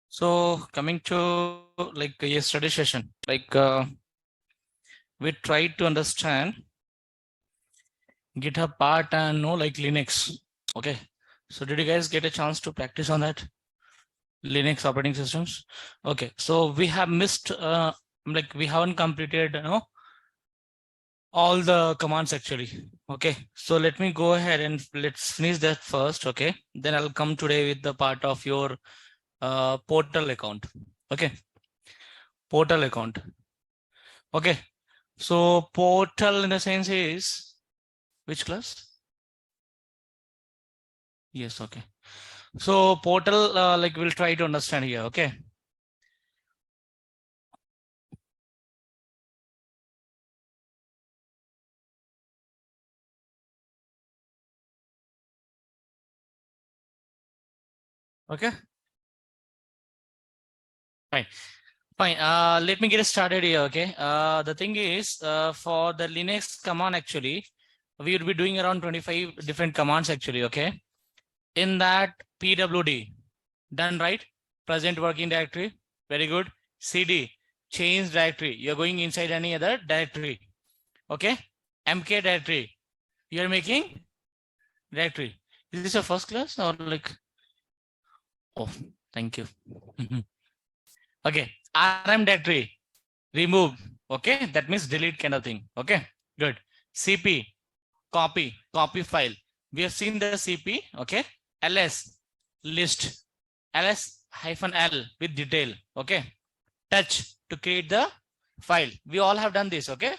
So coming to like yesterday session, we tried to understand GitHub part and like Linux. Okay. So did you guys get a chance to practice on that? Linux operating systems? Okay. So we have missed, we haven't completed, all the commands actually. Okay. So let me go ahead and let's finish that first. Okay. Then I'll come today with the part of your portal account. Okay. Portal account. Okay. So portal in the sense is which class? Yes, okay. So portal, we'll try to understand here, okay? Okay, fine. Fine. Let me get started here, okay? The thing is, for the Linux command, actually, we will be doing around 25 different commands, actually, okay? In that PWD, done right? Present working directory, very good. CD, change directory. You're going inside any other directory, okay? MK directory, you're making directory. Is this your first class or like? Oh, thank you. Okay, RM directory, remove. Okay, that means delete kind of thing. Okay, good. CP, copy file. We have seen the CP. Okay, ls, list, ls-l with detail. Okay, touch to create the file. We all have done this. Okay,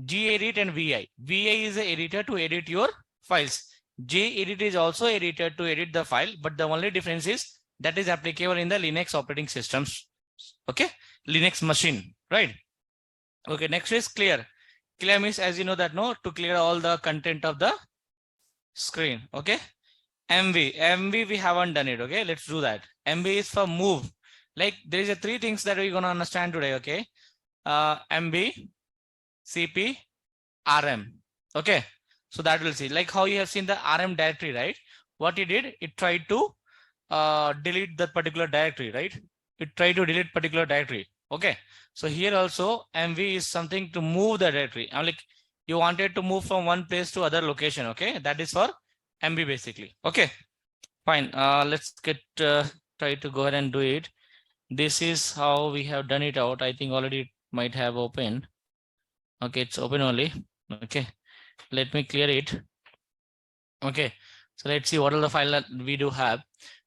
gedit and vi. Vi is the editor to edit your files. gedit is also editor to edit the file, but the only difference is that is applicable in the Linux operating systems. Okay, Linux machine, right? Okay, next is clear. Clear means, as you know that, no, to clear all the content of the screen. Okay, mv we haven't done it. Okay, let's do that. mv is for move. Like there is a three things that we're gonna understand today. Okay, mv, cp, rm. Okay, so that we'll see. Like how you have seen the rm directory, right? What it did, it tried to delete that particular directory, right? It tried to delete particular directory. Okay, so here also mv is something to move the directory. I'm like, you wanted to move from one place to other location. Okay, that is for mv basically. Okay, fine. Let's get try to go ahead and do it. This is how we have done it out. I think already it might have opened. Okay, it's open only. Okay, let me clear it. Okay, so let's see what are the file that we do have.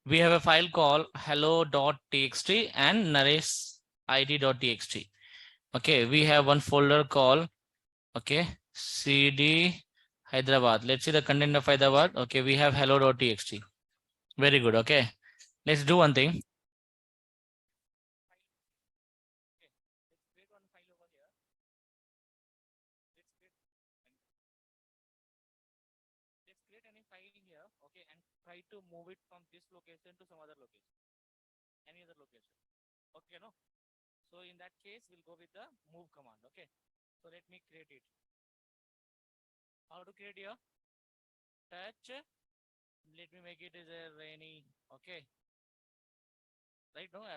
We have a file called hello.txt and narrateid.txt. Okay, we have one folder called, okay, cd Hyderabad. Let's see the content of Hyderabad. Okay, we have hello.txt. Very good. Okay, let's do one thing. Let's create any file here, okay, and try to move it from this location to some other location, any other location. Okay, no? So in that case, we'll go with the move command. Okay, so let me create it. How to create here? Touch. Let me make it as a rainy. Okay, right? No, $.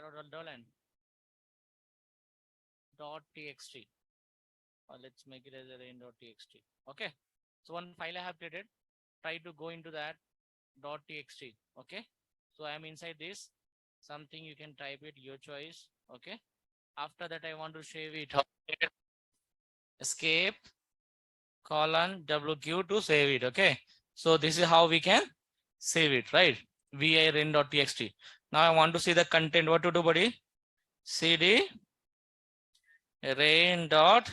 .txt. Or let's make it as a rain.txt. Okay, so one file I have created. Try to go into that .txt. Okay, so I am inside this. Something you can type it, your choice. Okay, after that I want to save it. Escape :WQ to save it. Okay, so this is how we can save it, right? vi rain.txt. Now I want to see the content. What to do, buddy? cd rain.txt.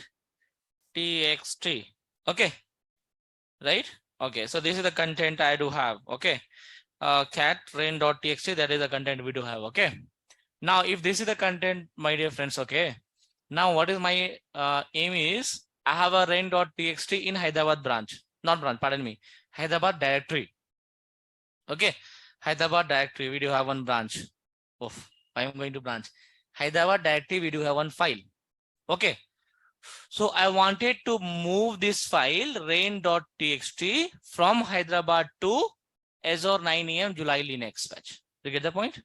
Okay, right? Okay, so this is the content I do have. Okay, cat rain.txt, that is the content we do have. Okay, now if this is the content, my dear friends, okay, now what is my aim is, I have a rain.txt in Hyderabad branch, not branch, pardon me, Hyderabad directory. Okay, Hyderabad directory, we do have one branch. Oof, I am going to branch. Hyderabad directory, we do have one file. Okay, so I wanted to move this file rain.txt from Hyderabad to Azure 9 AM July Linux batch. You get the point?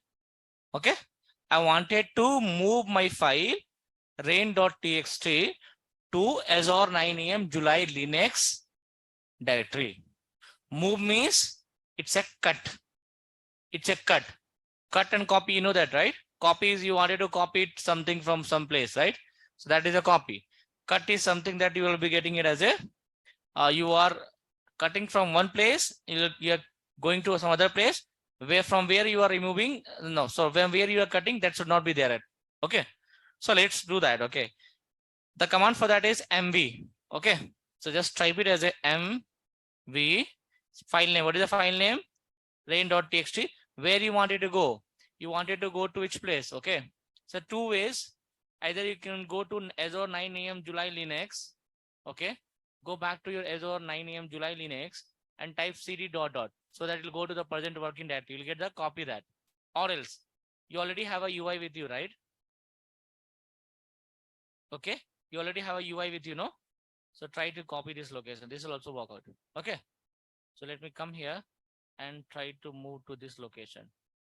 Okay. I wanted to move my file rain.txt to Azure 9am July Linux directory. Move means it's a cut. It's a cut. Cut and copy, you know that, right? Copy is you wanted to copy it something from some place, right? So that is a copy. Cut is something that you will be getting it as a you are cutting from one place, you're going to some other place where from where you are removing. No, so where you are cutting, that should not be there. Okay, so let's do that. Okay, the command for that is mv. Okay, so just type it as a mv. File name, what is the file name? Rain.txt. Where you wanted to go? You wanted to go to which place? Okay, so two ways. Either you can go to Azure 9am July Linux. Okay, go back to your Azure 9am July Linux and type cd dot dot, so that it will go to the present working directory. You'll get the copy that. Or else you already have a UI with you, right? Okay, you already have a UI with you, no? So try to copy this location. This will also work out. Okay, so let me come here and try to move to this location.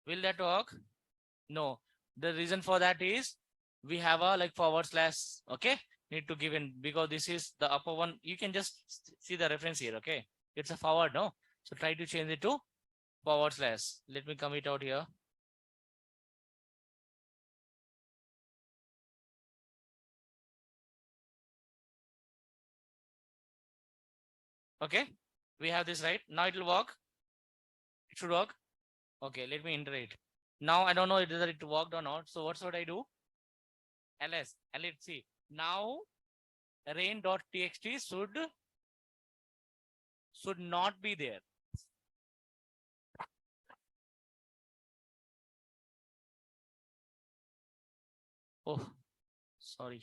Will that work? No. The reason for that is we have a like forward slash. Okay, need to give in because this is the upper one. You can just see the reference here. Okay, it's a forward, no? So try to change it to forward slash. Let me come it out here. Okay, we have this, right? Now it will work. It should work. Okay, let me enter it. Now I don't know whether it worked or not. So what should I do? ls. Let's see. Now rain.txt should not be there. Oh, sorry.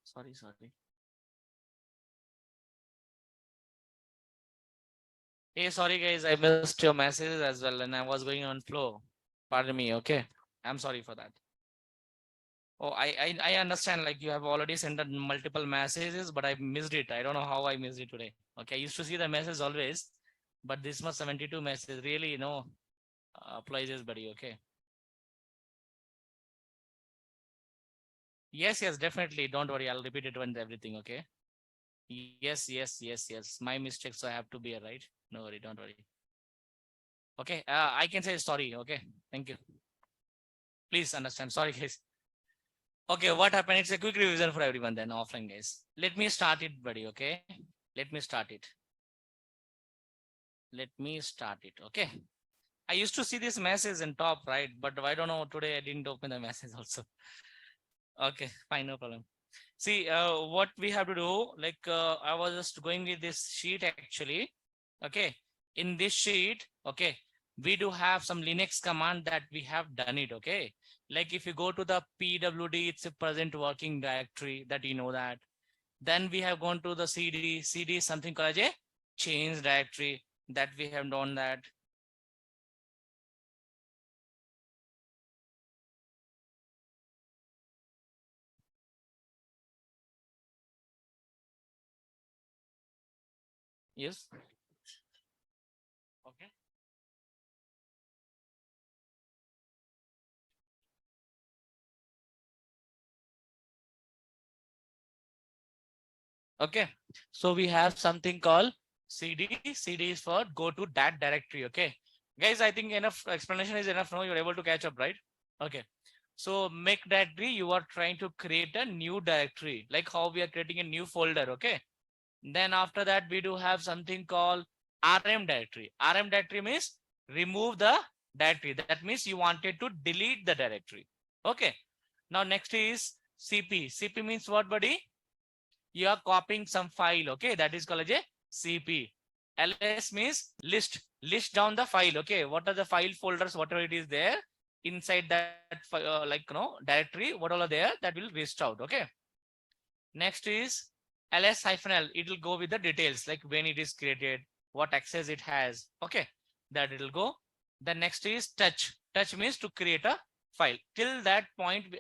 Sorry. Hey, sorry guys, I missed your messages as well and I was going on flow. Pardon me, okay? I'm sorry for that. Oh, I understand, like you have already sent multiple messages, but I missed it. I don't know how I missed it today. Okay, I used to see the message always, but this much 72 messages, really, applies, buddy, okay? Yes, definitely. Don't worry, I'll repeat it when everything, okay? Yes. My mistake, so I have to be right. No worry, don't worry. Okay, I can say sorry, okay? Thank you. Please understand. Sorry, guys. Okay, what happened? It's a quick revision for everyone then, offline guys. Let me start it, buddy, okay? Let me start it. Okay? I used to see this message in top, right? But I don't know, today I didn't open the message also. Okay, fine, no problem. See, what we have to do, like I was just going with this sheet actually. Okay, in this sheet, okay, we do have some Linux command that we have done it, okay? Like if you go to the pwd, it's a present working directory that you know that. Then we have gone to the cd is something called a change directory that we have done that. Yes. Okay. Okay, so we have something called cd is for go to that directory. Okay, guys, I think enough explanation is enough now. You're able to catch up, right? Okay, so make directory, you are trying to create a new directory, like how we are creating a new folder. Okay, then after that we do have something called rm directory. Rm directory means remove the directory. That means you wanted to delete the directory. Okay, now next is cp means what, buddy? You are copying some file, okay? That is called as a cp. ls means list down the file, okay? What are the file folders, whatever it is there inside that directory, what all are there, that will list out, okay? Next is ls-l. It will go with the details, like when it is created, what access it has, okay? That it will go. The next is touch means to create a file. Till that point, we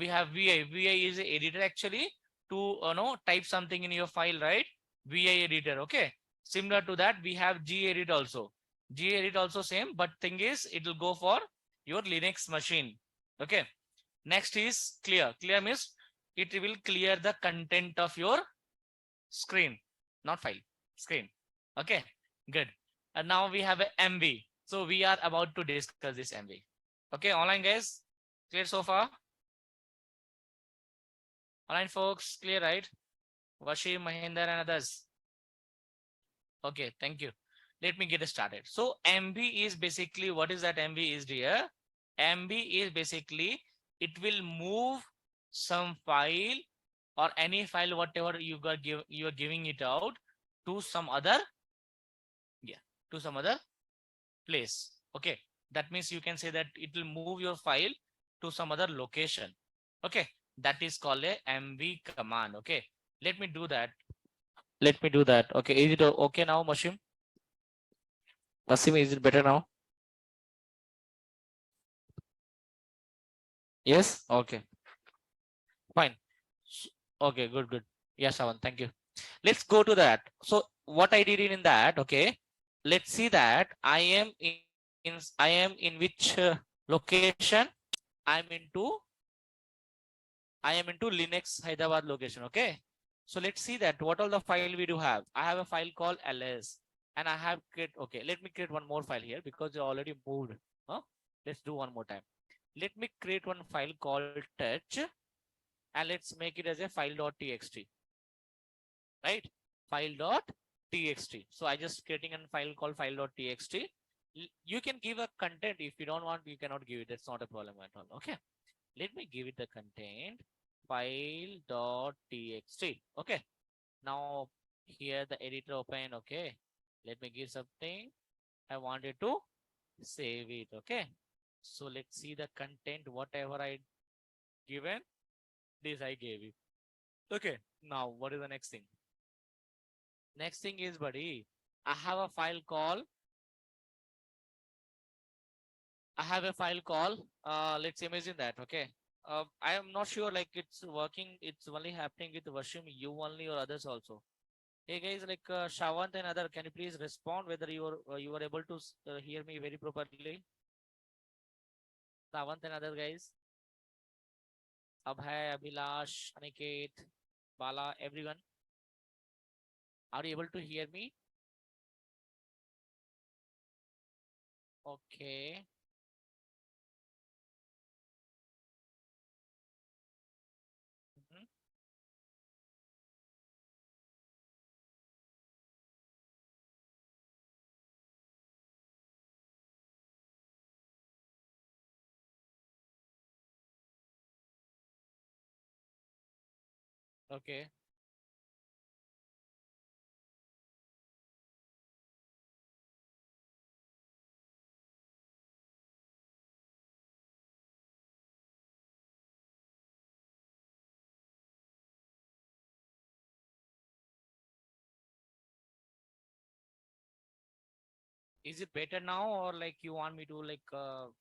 have va is a editor actually to type something in your file, right? va editor, okay? Similar to that, we have gedit also. gedit also same, but thing is it will go for your Linux machine. Okay. Next is clear. Clear means it will clear the content of your screen, not file, screen. Okay, good. And now we have a MV. So we are about to discuss this MV. Okay, online guys, clear so far? Online folks, clear, right? Vashim, Mahinder, and others. Okay, thank you. Let me get started. So MV is basically, what is that MV is dear? MV is basically, it will move some file or any file, whatever you are giving it out to some other, yeah, to some other place. Okay, that means you can say that it will move your file to some other location. Okay, that is called a MV command. Okay, let me do that. Let me do that. Okay, is it okay now, Mashim? Wasim, is it better now? Yes. Okay, fine. Okay, good, good. Yes, Avan, thank you. Let's go to that. So what I did in that, okay, let's see that I am in which location. I'm into I am into Linux Hyderabad location. Okay. So let's see that what all the file we do have. I have a file called ls and I have create. Okay, let me create one more file here because you already moved. Huh? Let's do one more time. Let me create one file called touch and let's make it as a file.txt. Right? File.txt. So I just creating a file called file.txt. You can give a content. If you don't want, you cannot give it. That's not a problem at all. Okay. Let me give it the content file.txt. Okay. Now here the editor open. Okay. Let me give something. I wanted to save it. Okay. So let's see the content. Whatever I given, this I gave it. Okay. Now what is the next thing? Next thing is, buddy, I have a file called let's imagine that. Okay. I am not sure like it's working. It's only happening with Vashim, you only or others also. Hey guys, like Shawant and other, can you please respond whether you are able to hear me very properly? Shawant and other guys, Abhay, Abhilash, Aniket, Bala, everyone, are you able to hear me? Okay. Mhm. Okay. Is it better now or like you want me to like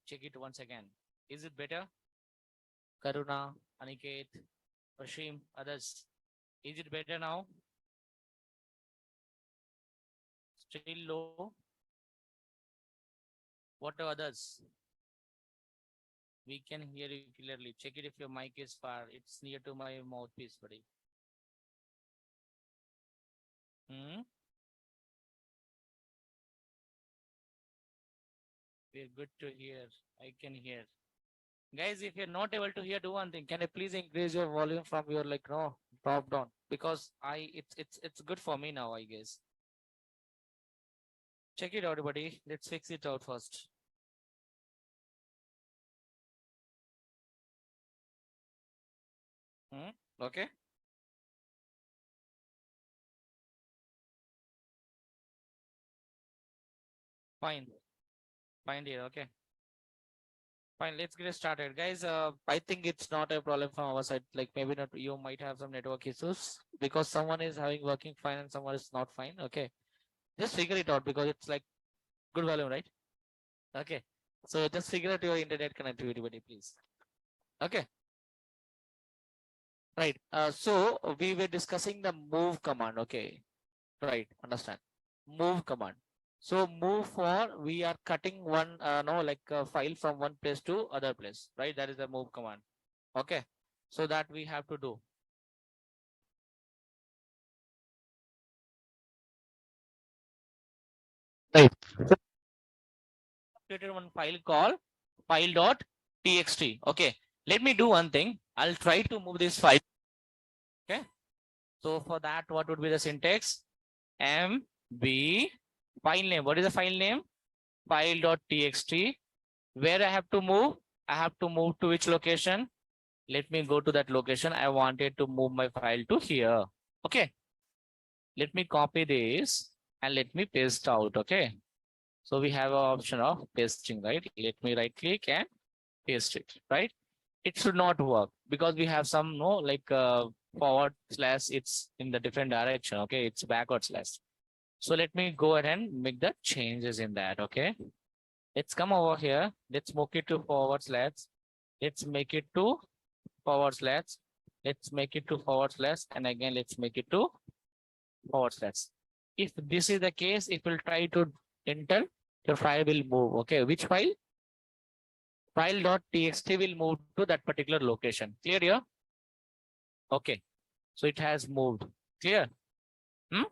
check it once again? Is it better? Karuna, Aniket, Rashim, others. Is it better now? Still low? What are others? We can hear you clearly. Check it if your mic is far. It's near to my mouthpiece, buddy. Hmm? We're good to hear. I can hear. Guys, if you're not able to hear, do one thing. Can you please increase your volume from your like no drop down? Because it's good for me now, I guess. Check it out, buddy. Let's fix it out first. Hmm? Okay. Fine. Fine, dear. Okay. Fine, let's get started. Guys, I think it's not a problem from our side. Like maybe not, you might have some network issues because someone is having working fine and someone is not fine. Okay. Just figure it out because it's like good volume, right? Okay. So just figure out your internet connectivity, buddy, please. Okay. Right. So we were discussing the move command. Okay. Right. Understand. Move command. So move for, we are cutting one, like a file from one place to other place, right? That is the move command. Okay. So that we have to do. Right. So created one file called file.txt. Okay. Let me do one thing. I'll try to move this file. Okay. So for that, what would be the syntax? MB file name. What is the file name? File.txt. Where I have to move? I have to move to which location? Let me go to that location. I wanted to move my file to here. Okay. Let me copy this and let me paste out. Okay. So we have an option of pasting, right? Let me right click and paste it, right? It should not work because we have some no like forward slash, it's in the different direction. Okay. It's backward slash. So let me go ahead and make the changes in that. Okay. Let's come over here. Let's move it to forward slash. Let's make it to forward slash. Let's make it to forward slash. And again, let's make it to forward slash. If this is the case, if we'll try to enter, your file will move. Okay. Which file? File.txt will move to that particular location. Clear here? Okay. So it has moved. Clear? Hmm?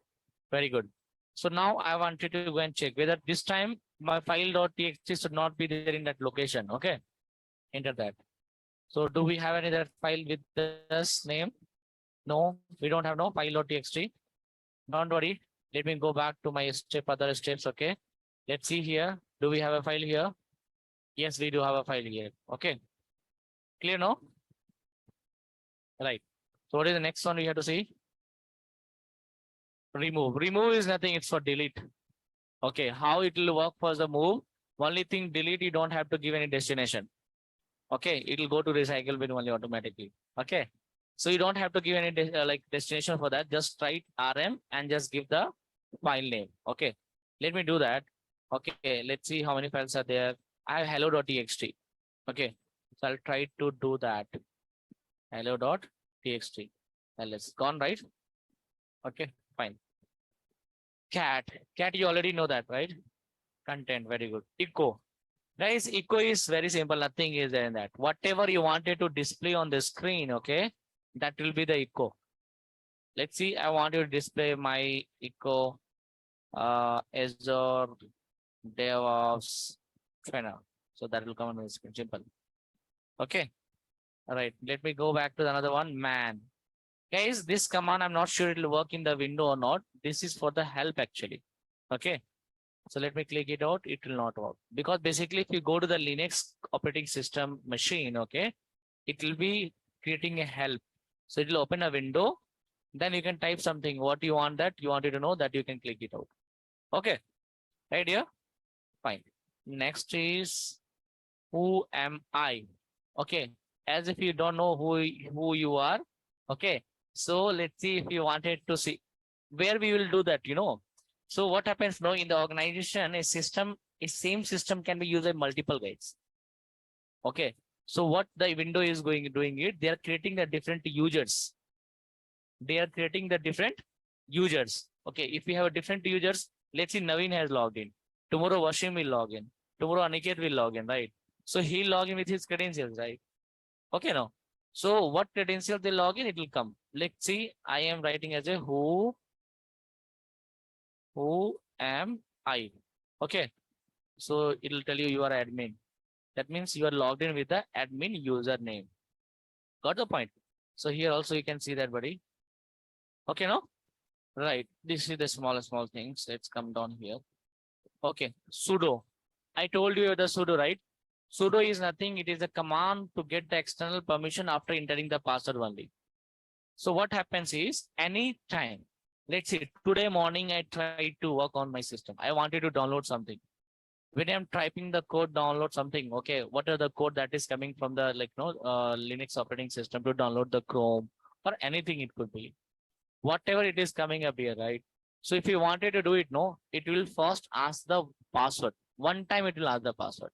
Very good. So now I wanted to go and check whether this time my file.txt should not be there in that location. Okay. Enter that. So do we have any other file with this name? No, we don't have no file.txt. Don't worry. Let me go back to my other steps. Okay. Let's see here. Do we have a file here? Yes, we do have a file here. Okay. Clear no? Right. So what is the next one we have to see? Remove. Remove is nothing. It's for delete. Okay. How it will work for the move? Only thing, delete, you don't have to give any destination. Okay. It will go to recycle bin only automatically. Okay. So you don't have to give any like destination for that. Just write RM and just give the file name. Okay. Let me do that. Okay. Let's see how many files are there. I have hello.txt. Okay. So I'll try to do that. Hello.txt. Let's gone, right? Okay. Fine. Cat. Cat, you already know that, right? Content. Very good. Echo. Guys, echo is very simple. Nothing is there in that. Whatever you wanted to display on the screen, okay, that will be the echo. Let's see. I want to display my echo Azure DevOps trainer. So that will come on the screen. Simple. Okay. All right. Let me go back to another one. Man. Guys, this command, I'm not sure it will work in the window or not. This is for the help actually. Okay. So let me click it out. It will not work because basically if you go to the Linux operating system machine, okay, it will be creating a help. So it will open a window. Then you can type something. What you want that you wanted to know that you can click it out. Okay. Right here. Fine. Next is who am I? Okay. As if you don't know who you are. Okay. So let's see if you wanted to see where we will do that, you know. So what happens now in the organization, a same system can be used by multiple ways. Okay. So what the window is doing it, they are creating the different users. They are creating the different users. Okay. If we have a different users, let's see Naveen has logged in. Tomorrow Washim will log in. Tomorrow Aniket will log in, right? So he'll log in with his credentials, right? Okay, now. So what credential they log in, it will come. Let's see. I am writing as a who am I? Okay. So it will tell you you are admin. That means you are logged in with the admin username. Got the point? So here also you can see that, buddy. Okay, no? Right. This is the small things. Let's come down here. Okay. Sudo. I told you the sudo, right? Sudo is nothing. It is a command to get the external permission after entering the password only. So what happens is anytime, let's say today morning, I tried to work on my system. I wanted to download something. When I'm typing the code, download something. Okay. What are the code that is coming from the Linux operating system to download the Chrome or anything it could be. Whatever it is coming up here, right? So if you wanted to do it, no, it will first ask the password. One time it will ask the password.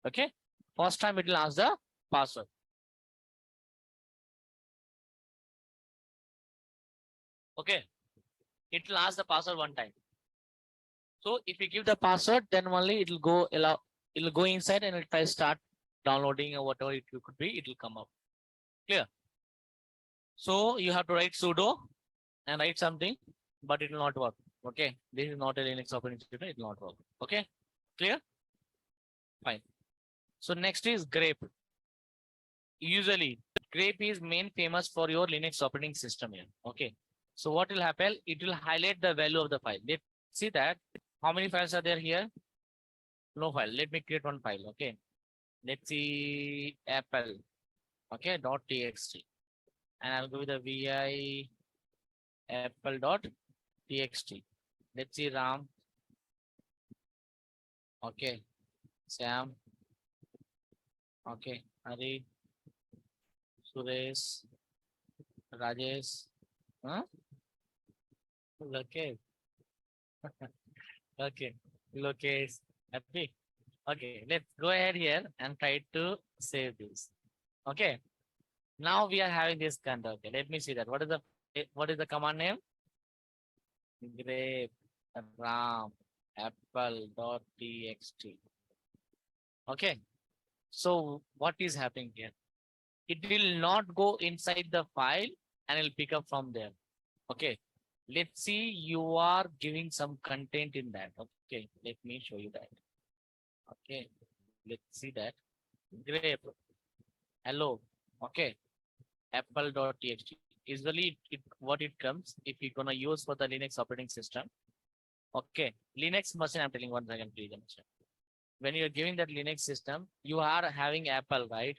Okay. First time it will ask the password. Okay. It will ask the password one time. So if you give the password, then only it will go allow, it will go inside and it will try to start downloading or whatever it could be, it will come up. Clear? So you have to write sudo and write something, but it will not work. Okay. This is not a Linux operating system, it will not work. Okay. Clear? Fine. So next is grep. Usually grep is main famous for your Linux operating system here. Okay. So what will happen? It will highlight the value of the file. Let's see that. How many files are there here? No file. Let me create one file. Okay. Let's see apple. Okay. .txt. And I'll go with the vi apple.txt. Let's see Ram. Okay. Sam. Okay. Hari. Suresh. Rajesh. Huh? Okay. Okay. Lokesh. Happy. Okay. Let's go ahead here and try to save this. Okay. Now we are having this kind of. Okay. Let me see that. What is the command name? Grep ram apple.txt. Okay. So what is happening here? It will not go inside the file and it'll pick up from there. Okay. Let's see, you are giving some content in that. Okay. Let me show you that. Okay. Let's see that. Grep. Hello. Okay. Apple.txt. Usually what it comes if you're gonna use for the Linux operating system. Okay. Linux machine, I'm telling 1 second, please understand. When you're giving that Linux system, you are having Apple, right?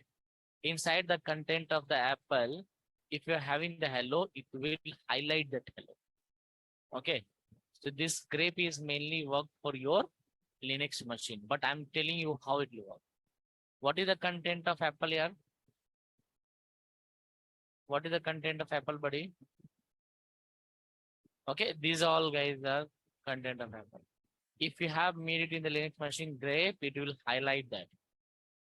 Inside the content of the Apple, if you're having the hello, it will highlight that hello. Okay. So this grep is mainly work for your Linux machine, but I'm telling you how it will work. What is the content of Apple here? What is the content of Apple, buddy? Okay, these all guys are content of Apple. If you have made it in the Linux machine grep, it will highlight that.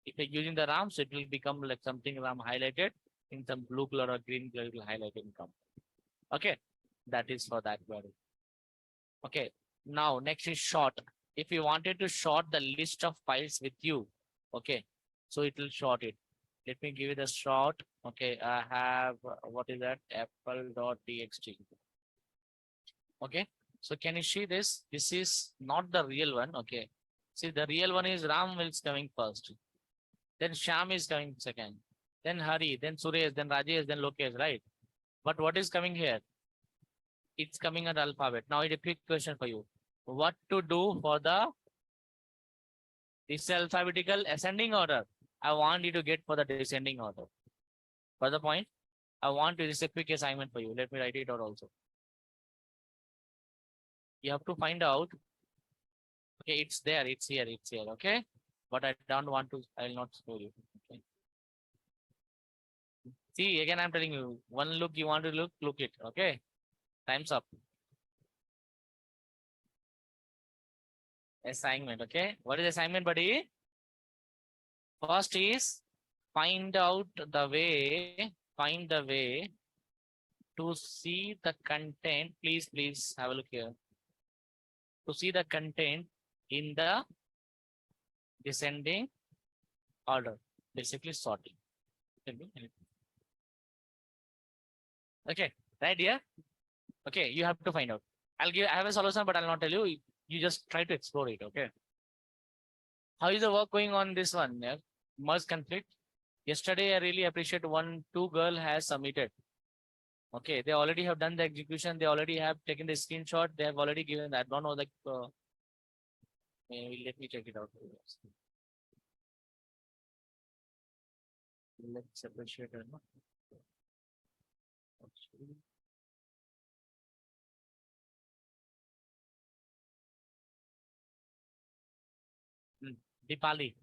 If you're using the RAM, so it will become like something RAM highlighted in some blue color or green color, it will highlight and come. Okay, that is for that query. Okay, now next is short. If you wanted to short the list of files with you, okay, so it will short it. Let me give you the short. Okay, I have what is that? Apple.txt. Okay, so can you see this? This is not the real one. Okay, see the real one is Ram is coming first. Then Sham is coming second. Then Hari, then Suresh, then Rajesh, then Lokesh, right? But what is coming here? It's coming at alphabet. Now it's a quick question for you. What to do for this alphabetical ascending order? I want you to get for the descending order. For the point, I want to, this is a quick assignment for you. Let me write it out also. You have to find out. Okay, it's there, it's here, okay? But I don't want to, I will not show you. Okay. See, again, I'm telling you, one look you want to look it, okay? Time's up. Assignment, okay? What is assignment, buddy? First is find the way to see the content. Please have a look here. To see the content in the descending order, basically sorting. Okay, right here. Okay, you have to find out. I have a solution, but I'll not tell you. You just try to explore it. Okay. How is the work going on this one? Yeah? Merge conflict. Yesterday, I really appreciate 2 girl has submitted. Okay, they already have done the execution. They already have taken the screenshot. They have already given that. Don't know, like, maybe let me check it out. Let's appreciate it. Dipali.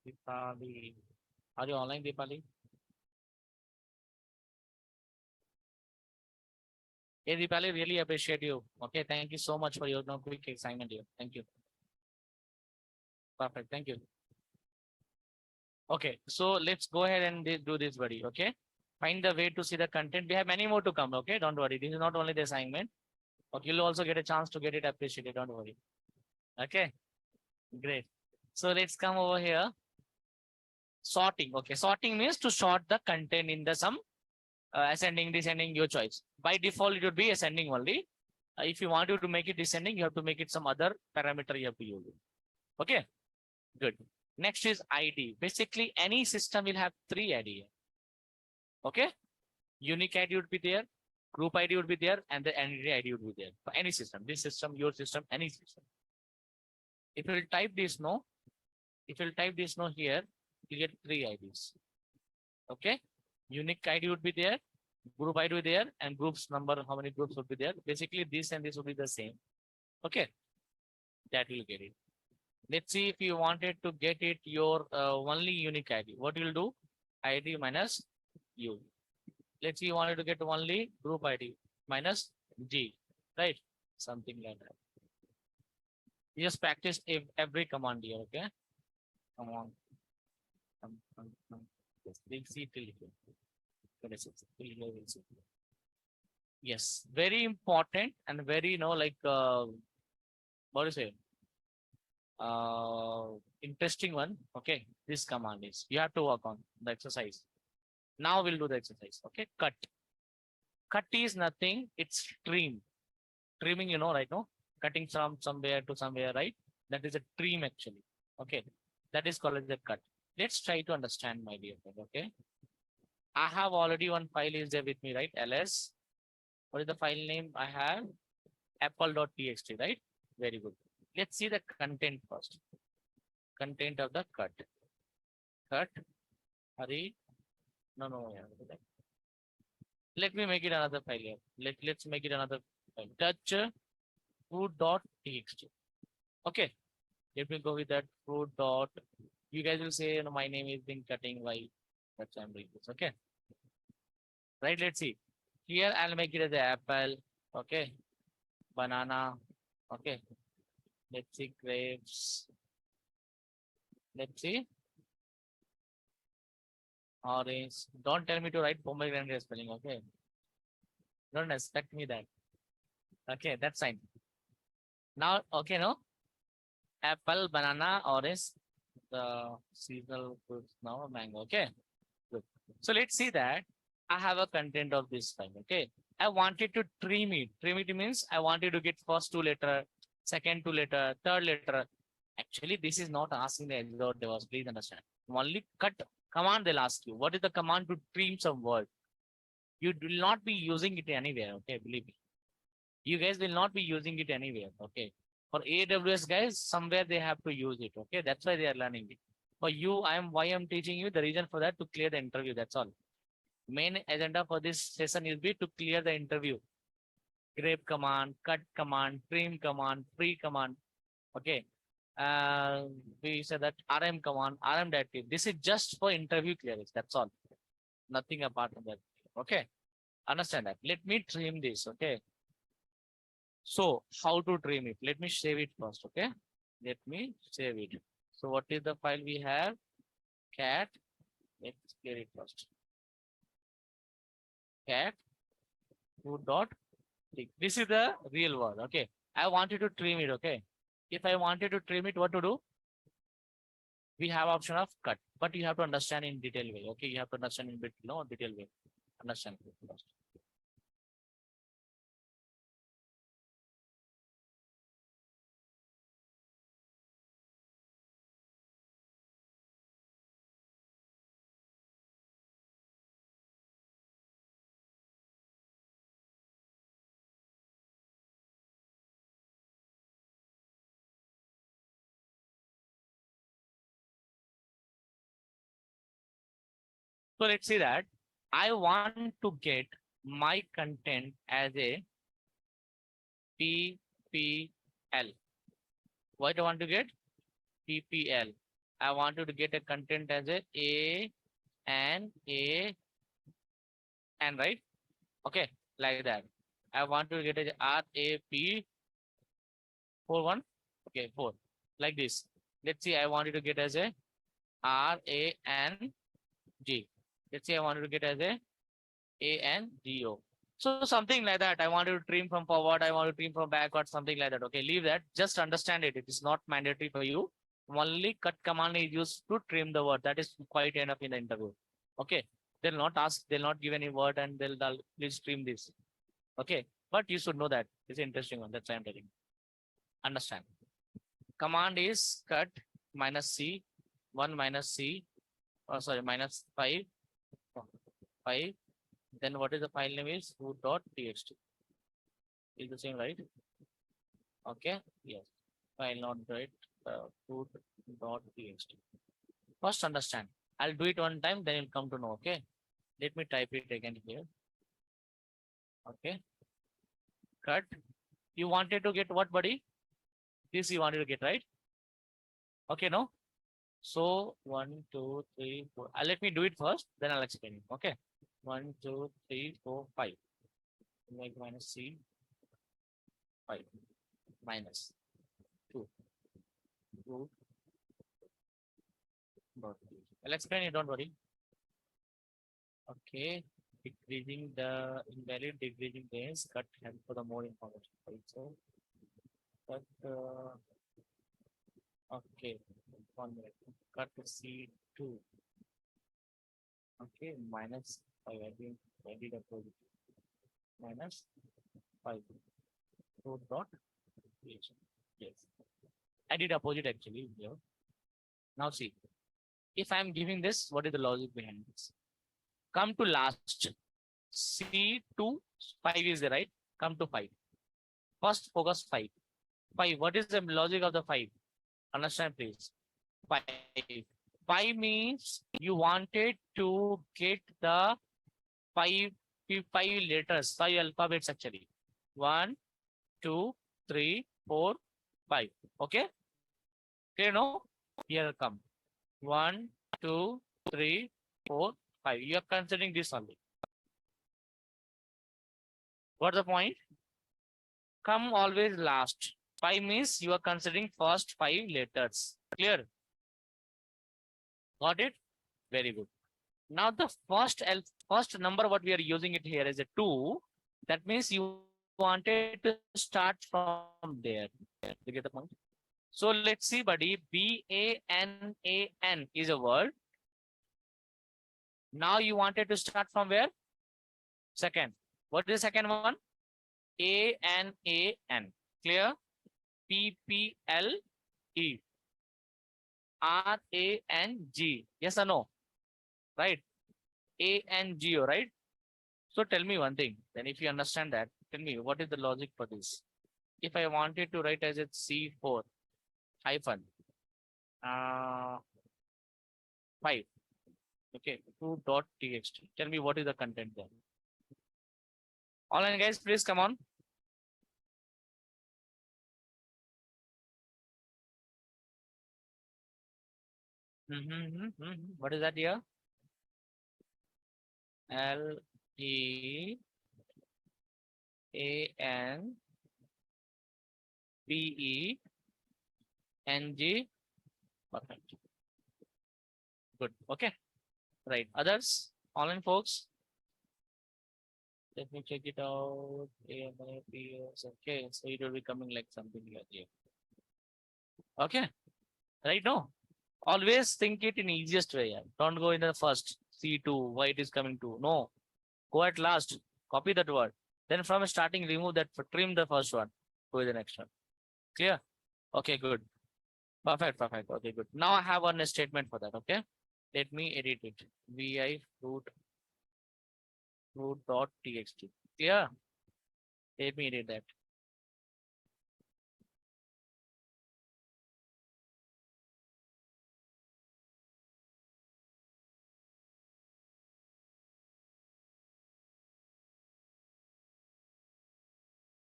Dipali. Are you online, Dipali? Hey, Dipali, really appreciate you. Okay, thank you so much for your quick assignment here. Thank you. Perfect. Thank you. Okay, so let's go ahead and do this, buddy. Okay, find the way to see the content. We have many more to come. Okay, don't worry. This is not only the assignment. Okay, you'll also get a chance to get it appreciated. Don't worry. Okay, great. So let's come over here. Sorting. Okay, sorting means to sort the content in the some ascending, descending, your choice. By default, it would be ascending only. If you want to make it descending, you have to make it some other parameter you have to use. Okay, good. Next is ID. Basically, any system will have 3 ID. Okay, unique ID would be there, group ID would be there, and the entity ID would be there for any system. This system, your system, any system. If you will type this no, if you will type this no here, you get 3 IDs. Okay, unique ID would be there, group ID would be there, and groups number, how many groups would be there. Basically, this and this will be the same. Okay, that will get it. Let's see if you wanted to get it your only unique ID. What you will do? ID minus U. Let's see you wanted to get only group ID minus G, right? Something like that. You just practice every command here, okay? Come on. Come. Yes, we'll see till here. 26. Till here we'll see. Yes, very important and very, like, what do you say? Interesting one. Okay, this command is you have to work on the exercise. Now we'll do the exercise. Okay, cut. Cut is nothing. It's trim. Trimming, right? No, cutting from somewhere to somewhere, right? That is a trim actually. Okay, that is called as a cut. Let's try to understand, my dear friend. Okay, I have already one file is there with me, right? ls. What is the file name I have? apple.txt, right? Very good. Let's see the content first. Content of the cut. Cut. Hurry. No. Yeah. Let me make it another file here. Let's make it another file. Touch fruit.txt. Okay. Let me go with that fruit dot. You guys will say, my name is being cutting. Why? That's why I'm doing this. Okay. Right. Let's see. Here I'll make it as an apple. Okay. Banana. Okay. Let's see grapes. Let's see. Orange. Don't tell me to write pomegranate spelling. Okay. Don't expect me that. Okay, that's fine. Now, okay, no? Apple, banana, orange, the seasonal fruits now, mango. Okay, good. So let's see that I have a content of this file. Okay, I wanted to trim it. Trim it means I wanted to get first 2 letter, second 2 letter, third letter. Actually, this is not asking the Azure DevOps. Please understand. Only cut command they'll ask you. What is the command to trim some word? You will not be using it anywhere. Okay, believe me. You guys will not be using it anywhere. Okay. For AWS guys, somewhere they have to use it. Okay, that's why they are learning it. For you, why I'm teaching you. The reason for that to clear the interview. That's all. Main agenda for this session will be to clear the interview. Grep command, cut command, trim command, free command. Okay. We said that RM command, RM directive. This is just for interview clearance. That's all. Nothing apart from that. Okay. Understand that. Let me trim this. Okay. So how to trim it? Let me save it first. Okay. Let me save it. So what is the file we have? Cat. Let's clear it first. Cat. Food.tick. This is the real word. Okay. I wanted to trim it. Okay. If I wanted to trim it, what to do? We have option of cut, but you have to understand in detail way. Okay. You have to understand in bit, detail way. Understand first. So let's see that I want to get my content as a PPL. What I want to get? PPL. I wanted to get a content as a and right? Okay, like that. I want to get a RAP 41. Okay, 4. Like this. Let's see, I wanted to get as a RANG. Let's say I wanted to get as a ANGO. So something like that. I want to trim from forward. I want to trim from backward. Something like that. Okay, leave that. Just understand it. It is not mandatory for you. Only cut command is used to trim the word. That is quite enough in the interview. Okay. They'll not ask. They'll not give any word, and they'll please trim this. Okay. But you should know that. It's an interesting one. That's why I'm telling. Understand. Command is cut minus C, 1 minus C. Oh, sorry, minus 5. 5. Then what is the file name is root.txt. Is the same, right? Okay. Yes. File not right. Root.txt. First understand. I'll do it one time, then you'll come to know. Okay. Let me type it again here. Okay. Cut. You wanted to get what, buddy? This you wanted to get, right? Okay, no? So 1, 2, 3, 4. Let me do it first, then I'll explain it. Okay. 1, 2, 3, 4, 5. Like minus C. 5. Minus 2. Root. I'll explain it, don't worry. Okay. Decreasing the invalid, decreasing gains, cut help for the more information. Right? So, cut, okay, 1 minute. Cut C2. Okay, minus 5. I did opposite. Minus 5. Root dot creation. Yes. I did opposite actually here. Now see, if I'm giving this, what is the logic behind this? Come to last. C2, 5 is the right. Come to 5. First focus 5. 5. What is the logic of the 5? Understand please. 5. 5 means you wanted to get the 5 letters, 5 alphabets actually. 1, 2, 3, 4, 5. Okay? Clear no? Here come. 1, 2, 3, 4, 5. You are considering this only. What's the point? Come always last. 5 means you are considering first 5 letters. Clear? Got it? Very good. Now the first number what we are using it here is a 2. That means you wanted to start from there. You get the point? So let's see, buddy. BANAN is a word. Now you wanted to start from where? Second. What is the second one? ANAN. Clear? PPLE. RANG. Yes or no? Right? ANGO, right? So tell me one thing. Then if you understand that, tell me what is the logic for this? If I wanted to write as a C4 hyphen 5. Okay, 2.txt. Tell me what is the content there. Online guys, please come on. What is that here? LEANBENG. Perfect. Good. Okay. Right. Others? Online folks? Let me check it out. Okay. So it will be coming like something like here. Okay. Right now. Always think it in easiest way. Don't go in the first. C2. Why it is coming to? No. Go at last. Copy that word. Then from starting, remove that. Trim the first one. Go to the next one. Clear? Okay, good. Perfect. Okay, good. Now I have one statement for that. Okay. Let me edit it. Vi root.txt. Clear? Let me edit that.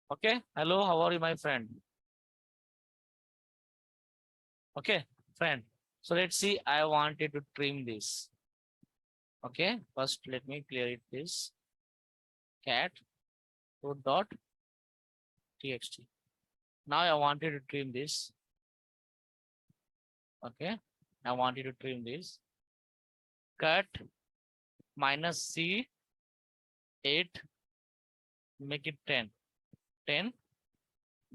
Okay. Hello. How are you, my friend? Okay, friend. So let's see. I wanted to trim this. Okay. First, let me clear it. This cat root.txt. Now I wanted to trim this. Okay. I wanted to trim this. Cut minus C8 make it 10. 10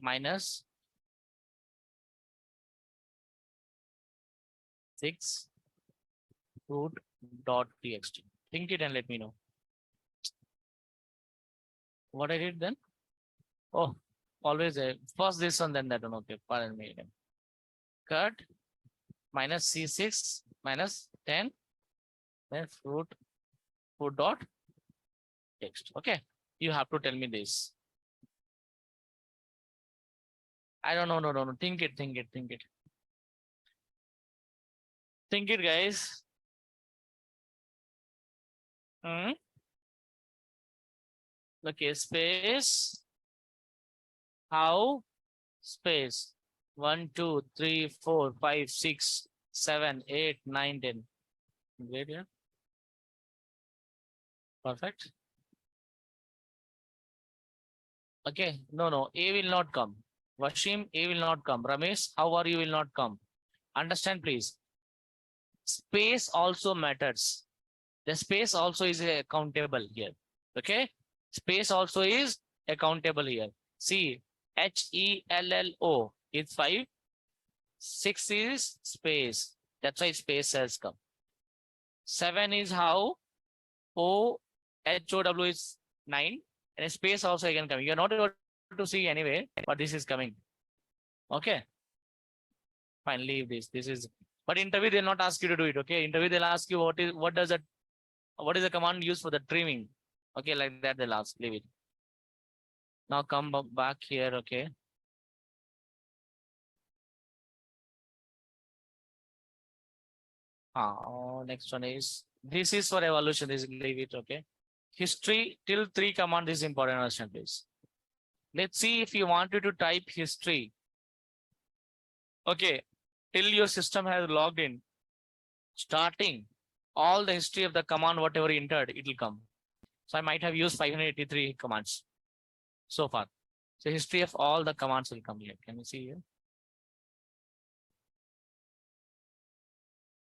minus 6 root dot txt. Think it and let me know. What I did then? Oh, always first this one, then that one. Okay, pardon me again. Cut minus C6 minus 10, then root dot text. Okay, you have to tell me this. I don't know. No. Think it. Think it, guys. Okay, space. How? Space. 1, 2, 3, 4, 5, 6, 7, 8, 9, 10. Great, yeah. Perfect. Okay, no. A will not come. Washim, A will not come. Ramesh, how are you? Will not come. Understand, please. Space also matters. The space also is accountable here. Okay, space also is accountable here. See, HELLO is 5. 6 is space. That's why space has come. 7 is how? HOW is 9. And space also again coming. You're not able to see anyway, but this is coming. Okay. Fine, leave this. This is, but interview they'll not ask you to do it. Okay. Interview they'll ask you what is the command used for the trimming. Okay, like that they'll ask. Leave it. Now come back here. Okay. Next one is, this is for evaluation. This leave it. Okay. History till 3 command is important. Understand, please. Let's see if you wanted to type history. Okay, till your system has logged in, starting all the history of the command, whatever you entered, it will come. So I might have used 583 commands so far. So history of all the commands will come here. Can you see here?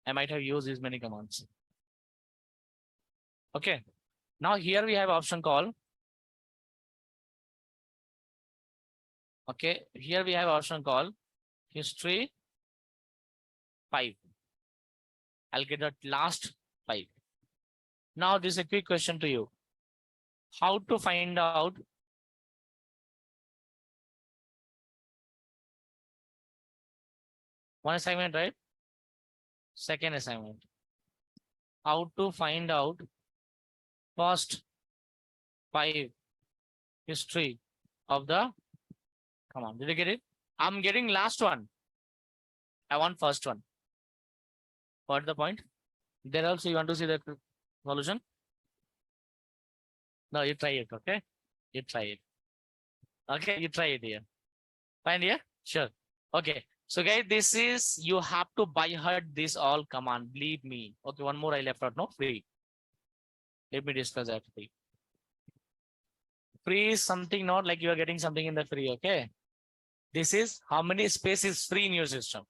I might have used these many commands. Okay. Now here we have option call. Okay. Here we have option call history 5. I'll get the last 5. Now this is a quick question to you. How to find out one assignment, right? Second assignment. How to find out first 5 history of the command. Did you get it? I'm getting last one. I want first one. What the point? There also you want to see the solution? No, you try it, okay? You try it. Okay, you try it here. Fine here? Sure. Okay. So guys, this is, you have to by heart this all command. Believe me. Okay, one more I left out. No, free. Let me discuss that. Free is something not like you are getting something in the free. Okay. This is how many space is free in your system.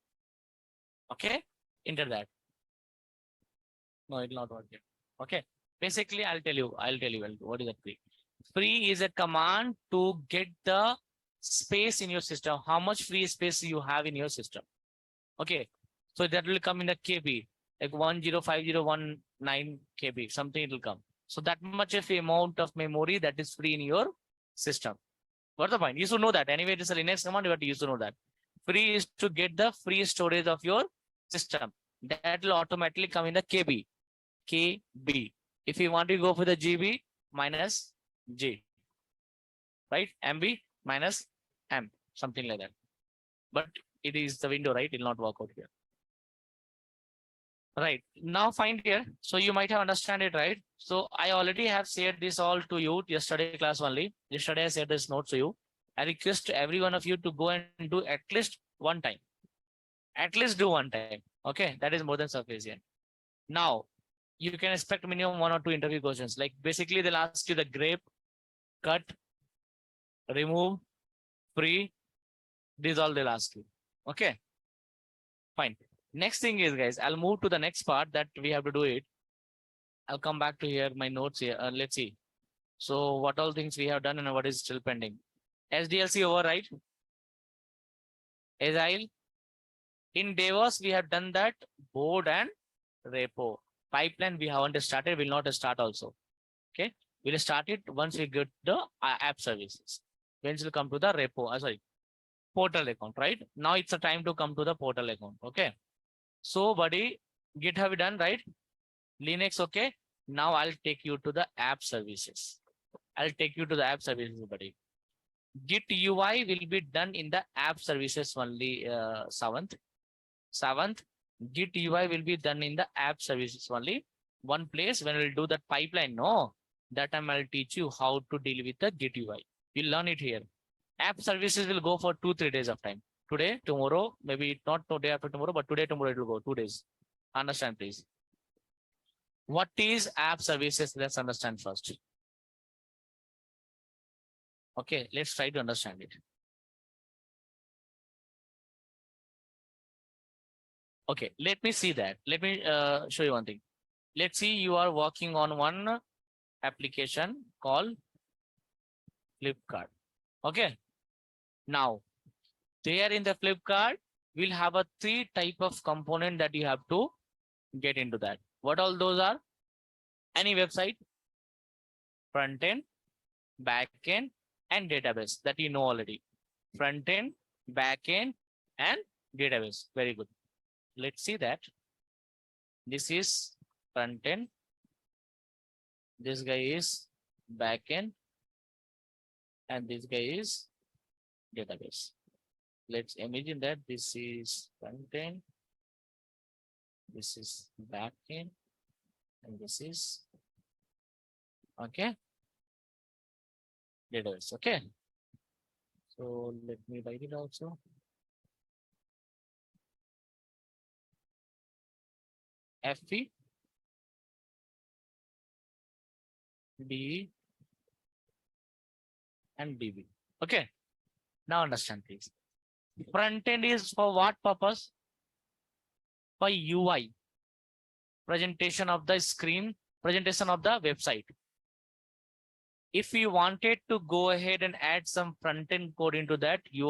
Okay. Enter that. No, it will not work yet. Okay. Basically, I'll tell you what is that free. Free is a command to get the space in your system. How much free space you have in your system. Okay. So that will come in the KB, like 105019 KB, something it will come. So that much of amount of memory that is free in your system. What's the point? You should know that. Anyway, it is a Linux command, but you should know that. Free is to get the free storage of your system. That will automatically come in the KB. KB. If you want to go for the GB minus G, right? MB minus M, something like that. But it is the window, right? It will not work out here. Right. Now find here. So you might have understand it, right? So I already have shared this all to you yesterday class only. Yesterday I shared this note to you. I request every one of you to go and do at least one time. At least do one time. Okay. That is more than sufficient. Now you can expect minimum 1 or 2 interview questions. Like basically they'll ask you the grape, cut, remove, free. These all they'll ask you. Okay. Fine. Next thing is, guys, I'll move to the next part that we have to do it. I'll come back to here, my notes here. Let's see. So what all things we have done and what is still pending? SDLC over, right? Agile. In DevOps, we have done that board and repo. Pipeline we haven't started, will not start also. Okay, we'll start it once we get the app services. Then we'll come to the repo, sorry, portal account, right? Now it's a time to come to the portal account. Okay. So buddy, GitHub done, right? Linux, okay. Now I'll take you to the app services. I'll take you to the app services, buddy. Git UI will be done in the app services only, seventh. Git UI will be done in the app services only. One place when we'll do that pipeline, no, that time I'll teach you how to deal with the Git UI. You'll learn it here. App services will go for 2-3 days of time. Today, tomorrow, maybe not today after tomorrow, but today, tomorrow it will go 2 days. Understand, please. What is app services? Let's understand first. Okay, let's try to understand it. Okay, let me see that. Let me show you one thing. Let's see, you are working on one application called Flipkart. Okay. Now, there in the Flipkart, we'll have a 3 type of component that you have to get into that. What all those are? Any website, front end, back end, and database that you know already. Front end, back end, and database. Very good. Let's see that. This is front end. This guy is back end. And this guy is database. Let's imagine that this is front end. This is back end. And this is, okay, database. Okay. So let me write it also. FP DE and DB. Okay. Now understand, please. Front end is for what purpose? For UI. Presentation of the screen, presentation of the website. If you wanted to go ahead and add some front end code into that, you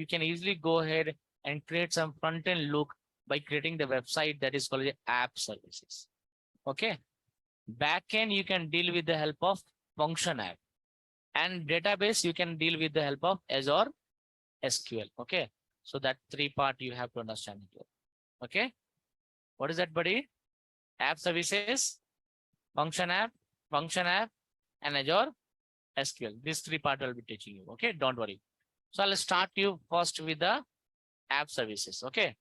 can easily go ahead and create some front end look by creating the website that is called app services. Okay. Backend you can deal with the help of function app, and database you can deal with the help of Azure SQL. Okay. So that 3 part you have to understand here. Okay. What is that, buddy? App services, function app, and Azure SQL. These 3 part I'll be teaching you. Okay. Don't worry. So I'll start you first with the app services. Okay.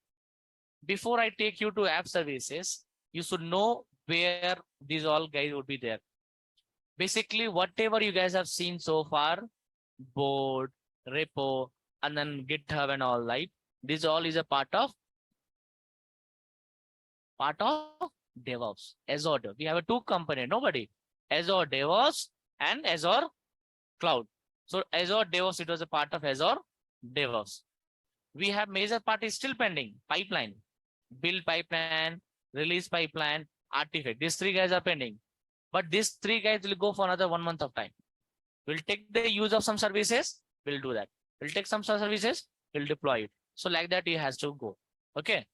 Before I take you to app services, you should know where these all guys would be there. Basically, whatever you guys have seen so far, board, repo, and then GitHub and all, right? This all is a part of DevOps. Azure. We have a 2 component, nobody. Azure DevOps and Azure Cloud. So Azure DevOps, it was a part of Azure DevOps. We have major part is still pending. Pipeline, build pipeline, release pipeline, artifact. These 3 guys are pending. But these 3 guys will go for another 1 month of time. We'll take the use of some services, we'll do that. We'll take some services, we'll deploy it. So like that, it has to go. Okay.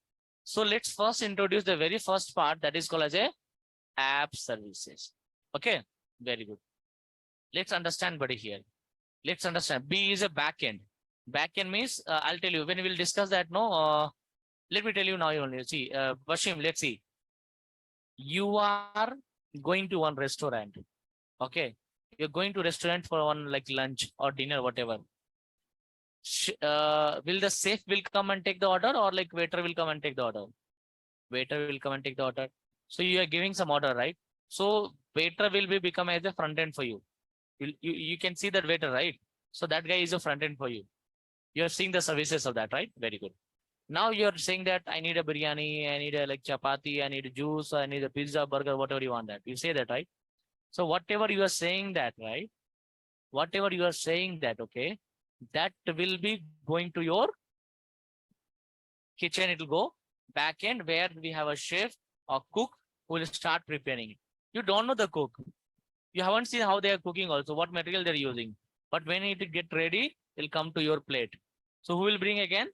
So let's first introduce the very first part that is called as a app services. Okay. Very good. Let's understand, buddy, here. Let's understand. B is a backend. Backend means, I'll tell you when we will discuss that. No, let me tell you now only. See, Vashim, let's see. You are going to one restaurant. Okay. You're going to restaurant for one like lunch or dinner, whatever. Will the chef will come and take the order, or like waiter will come and take the order? Waiter will come and take the order. So you are giving some order, right? So waiter will be become as a front end for you. You can see that waiter, right? So that guy is a front end for you. You're seeing the services of that, right? Very good. Now you're saying that I need a biryani, I need a like chapati, I need a juice, I need a pizza, burger, whatever you want that. You say that, right? So whatever you are saying that, right? Whatever you are saying that, okay, that will be going to your kitchen. It will go back end where we have a chef or cook who will start preparing it. You don't know the cook. You haven't seen how they are cooking also, what material they're using. But when it get ready, it'll come to your plate. So who will bring again?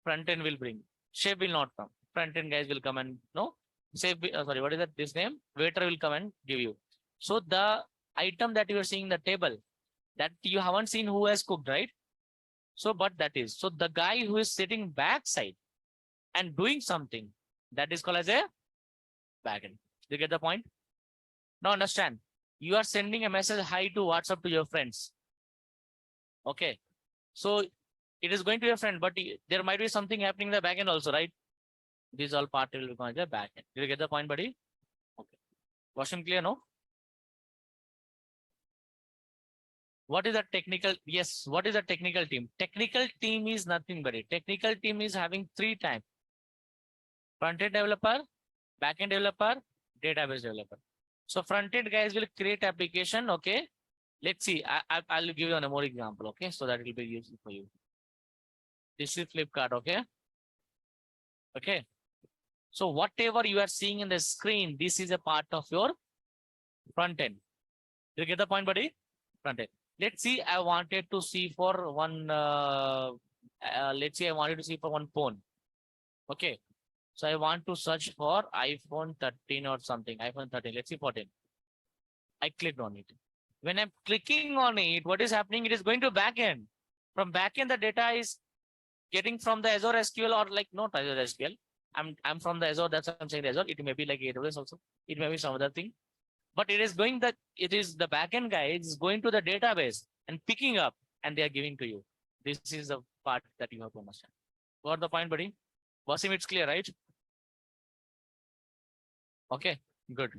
Front end will bring. Chef will not come. Front end guys will come and no. Chef, sorry, what is that? This name? Waiter will come and give you. So the item that you are seeing the table, that you haven't seen who has cooked, right? So, but that is. So the guy who is sitting backside and doing something, that is called as a backend. Do you get the point? Now understand. You are sending a message hi to WhatsApp to your friends. Okay. So it is going to your friend, but there might be something happening in the backend also, right? These all part will be going to the backend. Did you get the point, buddy? Okay. Was him clear? No? What is a technical? Yes. What is a technical team? Technical team is nothing but it. Technical team is having 3 types: front-end developer, back-end developer, database developer. So front-end guys will create application. Okay. Let's see. I'll give you a more example. Okay. So that will be useful for you. This is Flipkart. Okay. Okay. So whatever you are seeing in the screen, this is a part of your front end. Did you get the point, buddy? Front end. Let's see. I wanted to see for one. Let's say I wanted to see for one phone. Okay. So I want to search for iPhone 13 or something. iPhone 13. Let's see 14. I clicked on it. When I'm clicking on it, what is happening? It is going to backend. From backend, the data is getting from the Azure SQL or like not Azure SQL. I'm from the Azure. That's what I'm saying. Azure. It may be like AWS also. It may be some other thing. But it is going that it is the backend guy is going to the database and picking up and they are giving to you. This is the part that you have to understand. Got the point, buddy? Wasim, it's clear, right? Okay, good.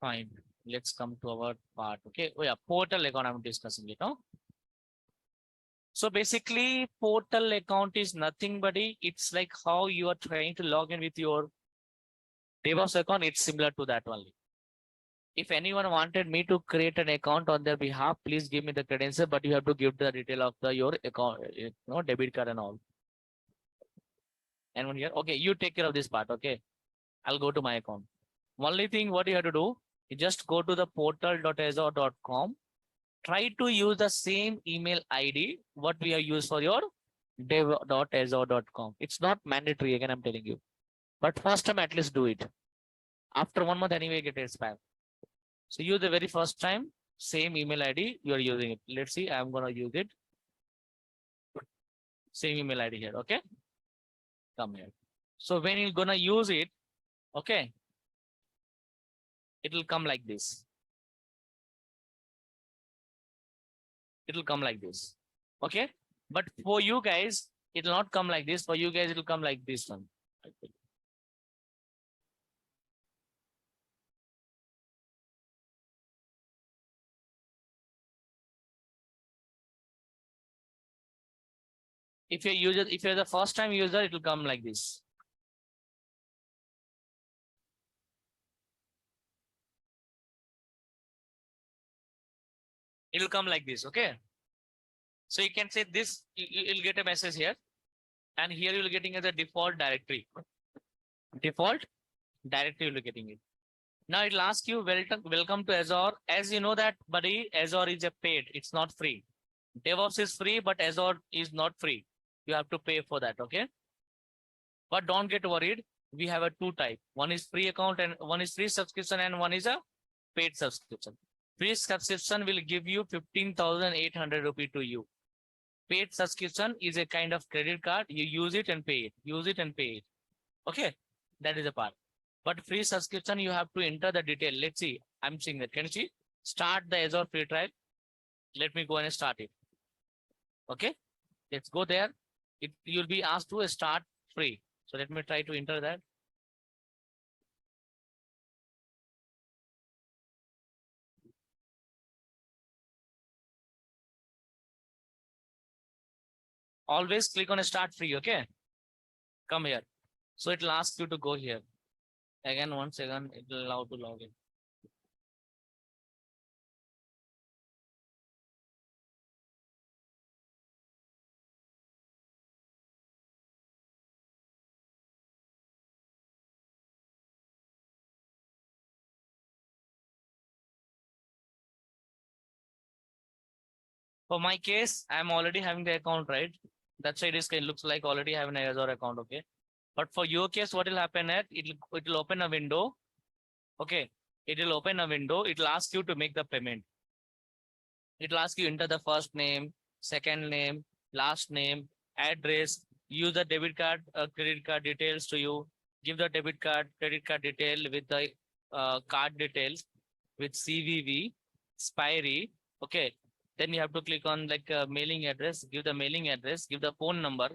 Fine. Let's come to our part. Okay. Oh yeah, portal account I'm discussing it now. So basically, portal account is nothing but it's like how you are trying to log in with your DevOps account. It's similar to that only. If anyone wanted me to create an account on their behalf, please give me the credential, but you have to give the detail of your account, debit card and all. And when here, okay, you take care of this part. Okay, I'll go to my account. Only thing what you have to do, you just go to the portal.azure.com. Try to use the same email ID what we have used for your dev.azure.com. It's not mandatory, again, I'm telling you. But first time, at least do it. After 1 month, anyway, get expired. So use the very first time, same email ID, you are using it. Let's see, I'm going to use it. Same email ID here, okay? Come here. So when you're going to use it, okay, it will come like this. It will come like this, okay? But for you guys, it will not come like this. For you guys, it will come like this one. If you're the first time user, it will come like this. It will come like this, okay? So you can say this, you'll get a message here. And here you'll getting as a default directory. Default directory you'll be getting it. Now it'll ask you, welcome to Azure. As you know that, buddy, Azure is a paid, it's not free. DevOps is free, but Azure is not free. You have to pay for that, okay? But don't get worried. We have a 2 type. One is free account and one is free subscription and one is a paid subscription. Free subscription will give you 15,800 rupee to you. Paid subscription is a kind of credit card. You use it and pay it. Use it and pay it. Okay, that is a part. But free subscription, you have to enter the detail. Let's see. I'm seeing that. Can you see? Start the Azure free trial. Let me go and start it. Okay, let's go there. You'll be asked to start free. So let me try to enter that. Always click on start free. Okay, come here. So it will ask you to go here. Again, once again, it will allow to log in. For my case, I'm already having the account, right? That's why it looks like already having an Azure account, okay? But for your case, what will happen at it'll open a window, okay? It will open a window. It'll ask you to make the payment. It'll ask you enter the first name, second name, last name, address, use the debit card, credit card details to you, give the debit card, credit card detail with the card details with CVV, expiry. Okay. Then you have to click on like mailing address, give the mailing address, give the phone number.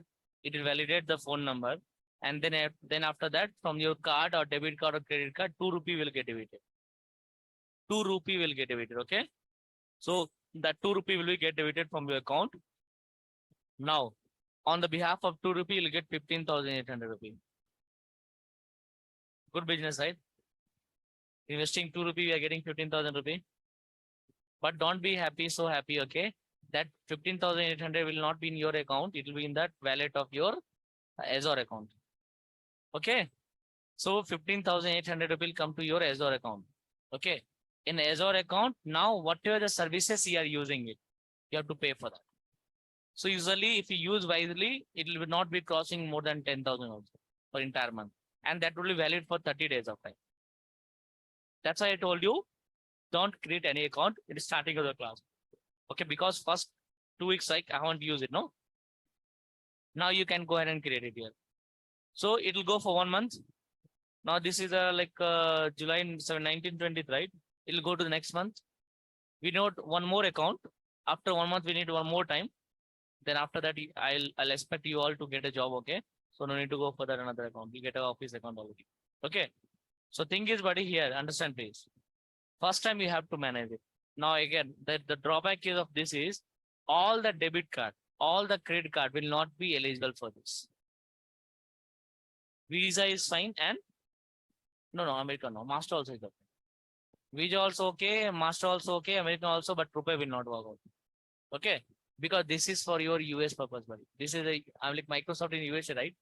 It will validate the phone number. And then after that, from your card or debit card or credit card, 2 rupee will get debited. 2 rupee will get debited. Okay. So that 2 rupee will be get debited from your account. Now, on the behalf of 2 rupee, you'll get 15,800 rupee. Good business, right? Investing 2 rupee, we are getting 15,000 rupee. But don't be happy, so happy, okay? That 15,800 will not be in your account. It will be in that wallet of your Azure account. Okay. So 15,800 will come to your Azure account. Okay. In Azure account, now whatever the services you are using it, you have to pay for that. So usually if you use wisely, it will not be crossing more than 10,000 also for entire month. And that will be valid for 30 days of time. That's why I told you, don't create any account. It is starting of the class. Okay, because first 2 weeks like I want to use it, no? Now you can go ahead and create it here. So it will go for 1 month. Now this is July 19th, right? It will go to the next month. We need one more account. After 1 month, we need one more time. Then after that, I'll expect you all to get a job, okay? So no need to go for that another account. You get an office account already. Okay. So thing is, buddy, here, understand please. First time you have to manage it. Now again, the drawback is of this is all the debit card, all the credit card will not be eligible for this. Visa is fine and no, American no, Master also is okay. Visa also okay, Master also okay, American also, but Rupee will not work out. Okay, because this is for your US purpose, buddy. This is I'm like Microsoft in USA, right?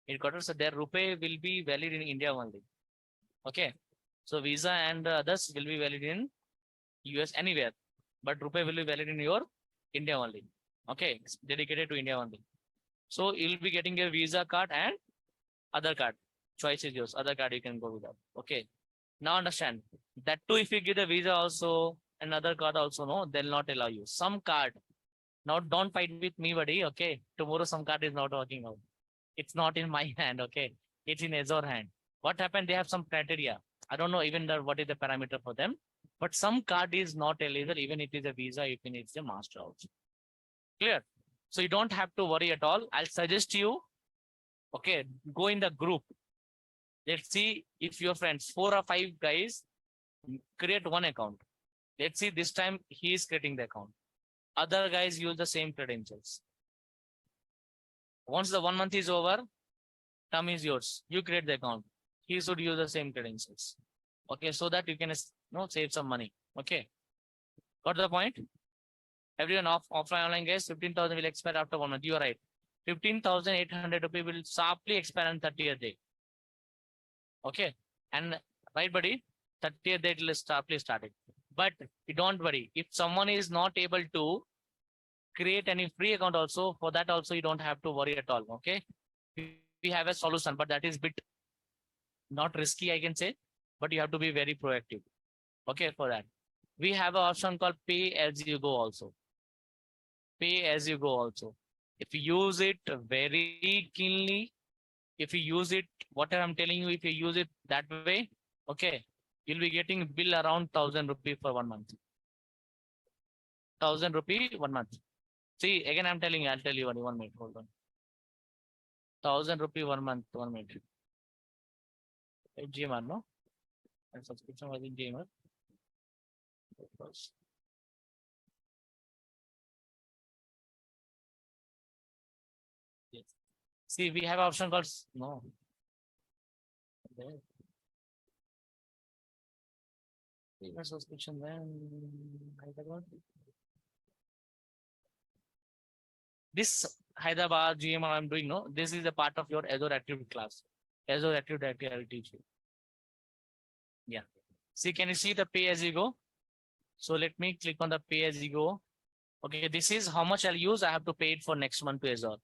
It got so their Rupee will be valid in India only. Okay, so Visa and others will be valid in US anywhere, but Rupee will be valid in your India only. Okay, it's dedicated to India only. So you'll be getting a Visa card and other card. Choice is yours. Other card you can go without. Okay. Now understand that too. If you give the Visa also another card also, no, they'll not allow you. Some card. Now don't fight with me, buddy. Okay. Tomorrow some card is not working out. It's not in my hand. Okay. It's in Azure hand. What happened? They have some criteria. I don't know even what is the parameter for them. But some card is not eligible, even it is a Visa, even it's a Master also. Clear? So you don't have to worry at all. I'll suggest you, okay, go in the group. Let's see if your friends, 4 or 5 guys, create one account. Let's see this time he is creating the account. Other guys use the same credentials. Once the 1 month is over, term is yours. You create the account. He should use the same credentials. Okay, so that you can save some money. Okay. Got the point? Everyone offline online guys, 15,000 will expire after 1 month. You are right. 15,800 rupees will sharply expire on 30th day. Okay. And right, buddy, 30th day it will sharply start it. But don't worry. If someone is not able to create any free account also, for that also you don't have to worry at all. Okay. We have a solution, but that is bit not risky, I can say, but you have to be very proactive. Okay, for that. We have an option called pay as you go also. Pay as you go also. If you use it very keenly, if you use it, what I'm telling you, if you use it that way, okay, you'll be getting bill around 1,000 rupee for 1 month. 1,000 rupee 1 month. See, again, I'm telling you, I'll tell you 1 minute, hold on. 1,000 rupee 1 month, 1 minute. GMR, no? And subscription was in GMR. Yes. See, we have option called no. Subscription then this Hyderabad GMR I'm doing, no, this is a part of your Azure Active class. Azure Active Directory I will teach you. Yeah. See, can you see the pay as you go? So let me click on the pay as you go. Okay, this is how much I'll use. I have to pay it for next month to Azure.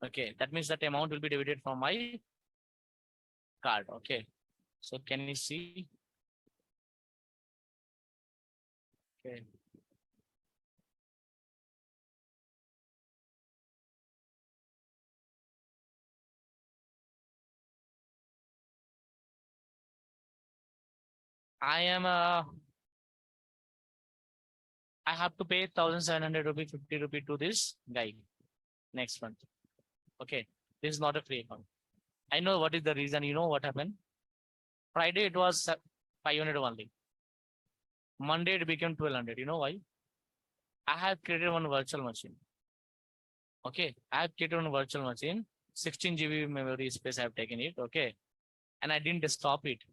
Okay, that means that amount will be debited from my card. Okay, so can you see? Okay. I have to pay 1,700 rupee, 50 rupee to this guy next month. Okay, this is not a free account. I know what is the reason. You know what happened? Friday it was 500 only. Monday it became 1,200. You know why? I have created one virtual machine. Okay, I have created one virtual machine. 16 GB memory space I have taken it. Okay, and I didn't stop it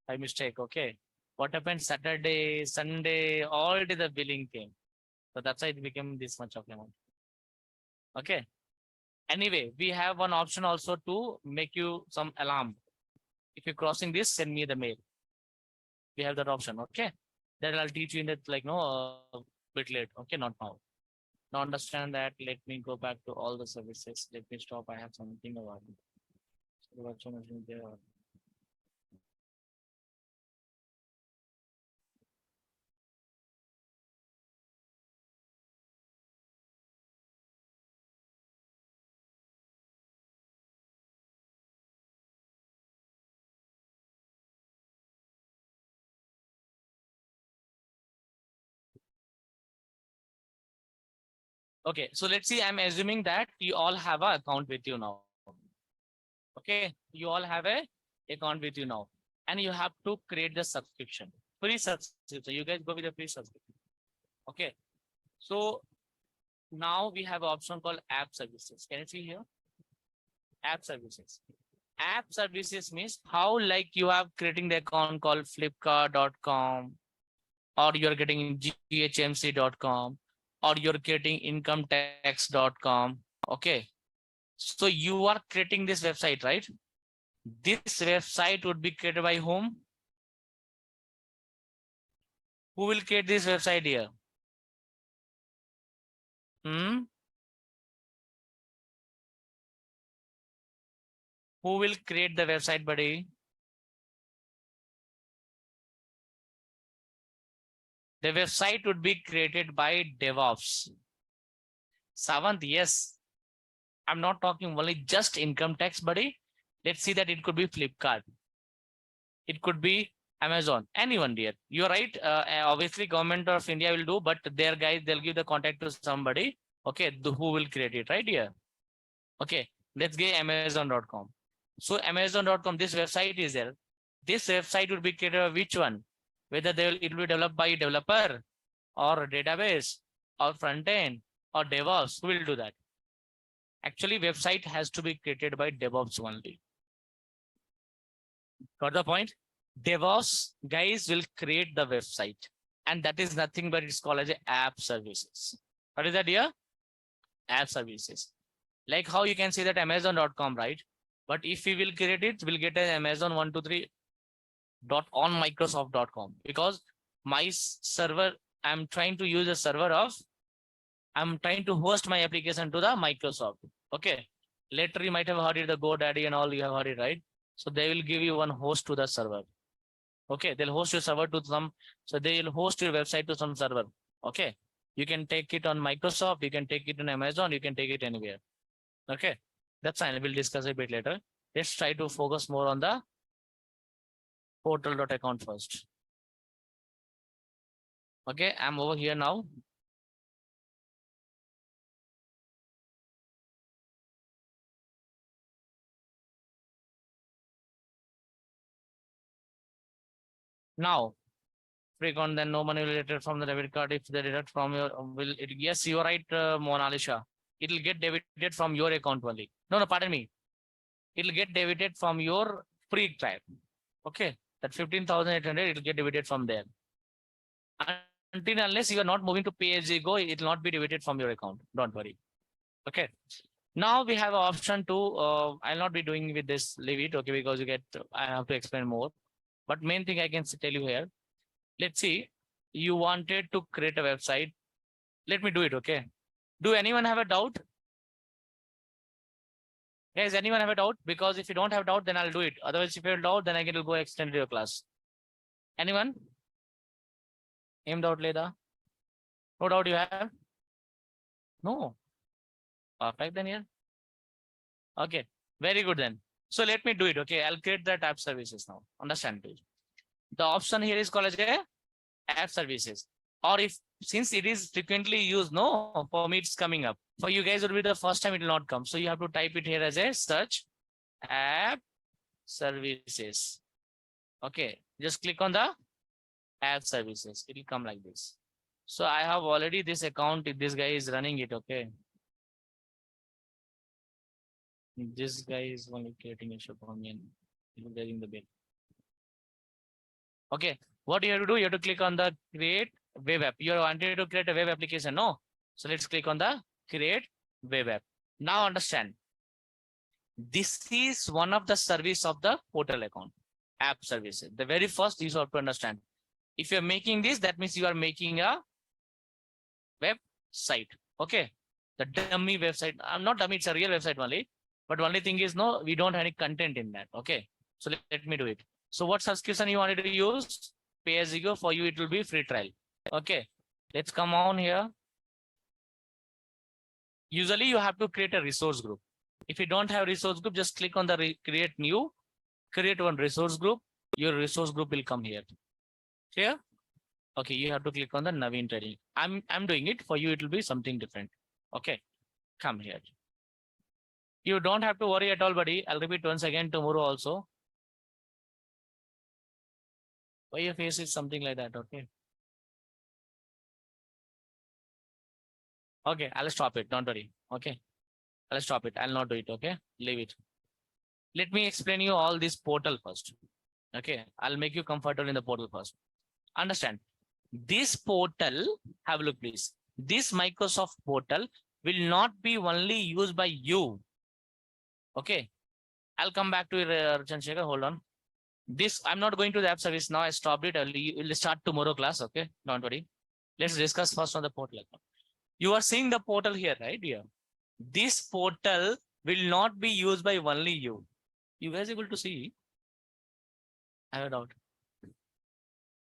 by mistake. Okay, what happened? Saturday, Sunday, all day the billing came. So that's why it became this much of amount. Okay. Anyway, we have one option also to make you some alarm. If you're crossing this, send me the mail. We have that option. Okay. That I'll teach you in that like no bit late. Okay, not now. Now understand that. Let me go back to all the services. Let me stop. I have something about it. So virtual machine there. Okay, so let's see. I'm assuming that you all have an account with you now. Okay, you all have a account with you now, and you have to create the subscription, free subscription. You guys go with the free subscription. Okay, so now we have an option called app services. Can you see here? App services. App services means how like you have creating the account called flipkart.com, or you're getting ghmc.com, or you're getting incometax.com. Okay. So you are creating this website, right? This website would be created by whom? Who will create this website here? Hmm? Who will create the website, buddy? The website would be created by DevOps. Savant, yes. I'm not talking only just income tax, buddy. Let's see that it could be Flipkart. It could be Amazon, anyone, dear. You're right. Obviously, government of India will do, but their guys, they'll give the contact to somebody. Okay, who will create it, right here? Okay, let's get Amazon.com. So Amazon.com, this website is there. This website will be created by which one? Whether it will be developed by a developer or a database or front end or DevOps, who will do that? Actually, website has to be created by DevOps only. Got the point? DevOps guys will create the website, and that is nothing but it's called as a app services. What is that here? App services. Like how you can say that Amazon.com, right? But if we will create it, we'll get an Amazon 123 dot on Microsoft.com, because my server, I'm trying to use a server of, I'm trying to host my application to the Microsoft. Okay. Later you might have heard it, the GoDaddy and all, you have heard it, right? So they will give you one host to the server. Okay, they'll host your server to some, so they'll host your website to some server. Okay, you can take it on Microsoft, you can take it on Amazon, you can take it anywhere. Okay, that's fine. We'll discuss a bit later. Let's try to focus more on the portal.account first. Okay, I'm over here now. Now, click on then no money will deduct from the debit card if they deduct from your will it, yes, you're right, Mona Lisa. It'll get debited from your account only. No, pardon me. It'll get debited from your free trial. Okay, that 15,800 it'll get debited from there. Until unless you are not moving to pay as you go, it will not be debited from your account. Don't worry. Okay. Now we have an option to, I'll not be doing with this, leave it, okay, because you get, I have to explain more. But main thing I can tell you here, let's see, you wanted to create a website Let me do it. Okay. Do anyone have a doubt? Guys, anyone have a doubt? Because if you don't have doubt, then I'll do it. Otherwise, if you have doubt, then I can go extend your class. Anyone? Aim doubt, Leda? No doubt you have? No. Perfect then here. Okay. Very good then. So let me do it. Okay. I'll create that app services now. Understand, please. The option here is called as a app services. Or if since it is frequently used, no, for me it's coming up. For you guys, it will be the first time it will not come. So you have to type it here as a search app services. Okay, just click on the app services. It will come like this. So I have already this account. This guy is running it. Okay. This guy is only creating a shop for me and getting the bill. Okay. What you have to do, you have to click on the create web app. You wanted to create a web application, no? So let's click on the create web app. Now understand. This is one of the service of the portal account, app services. The very first you have to understand. If you're making this, that means you are making a website. Okay. The dummy website. I'm not dummy, it's a real website only. But only thing is, no, we don't have any content in that. Okay. So let me do it. So what subscription you wanted to use? Pay as you go. For you, it will be free trial. Okay. Let's come on here. Usually you have to create a resource group. If you don't have resource group, just click on the create new, create one resource group. Your resource group will come here. Clear? Okay, you have to click on the Naveen trading. I'm doing it. For you, it will be something different. Okay, come here. You don't have to worry at all, buddy. I'll repeat once again tomorrow also. Why your face is something like that? Okay. Okay, I'll stop it. Don't worry. Okay. I'll stop it. I'll not do it. Okay. Leave it. Let me explain you all this portal first. Okay. I'll make you comfortable in the portal first. Understand. This portal, have a look, please. This Microsoft portal will not be only used by you. Okay. I'll come back to Chandrasekhar. Hold on. This, I'm not going to the app service now. I stopped it. We'll start tomorrow class. Okay. Don't worry. Let's discuss first on the portal. You are seeing the portal here, right? Here. This portal will not be used by only you. You guys able to see? I have a doubt.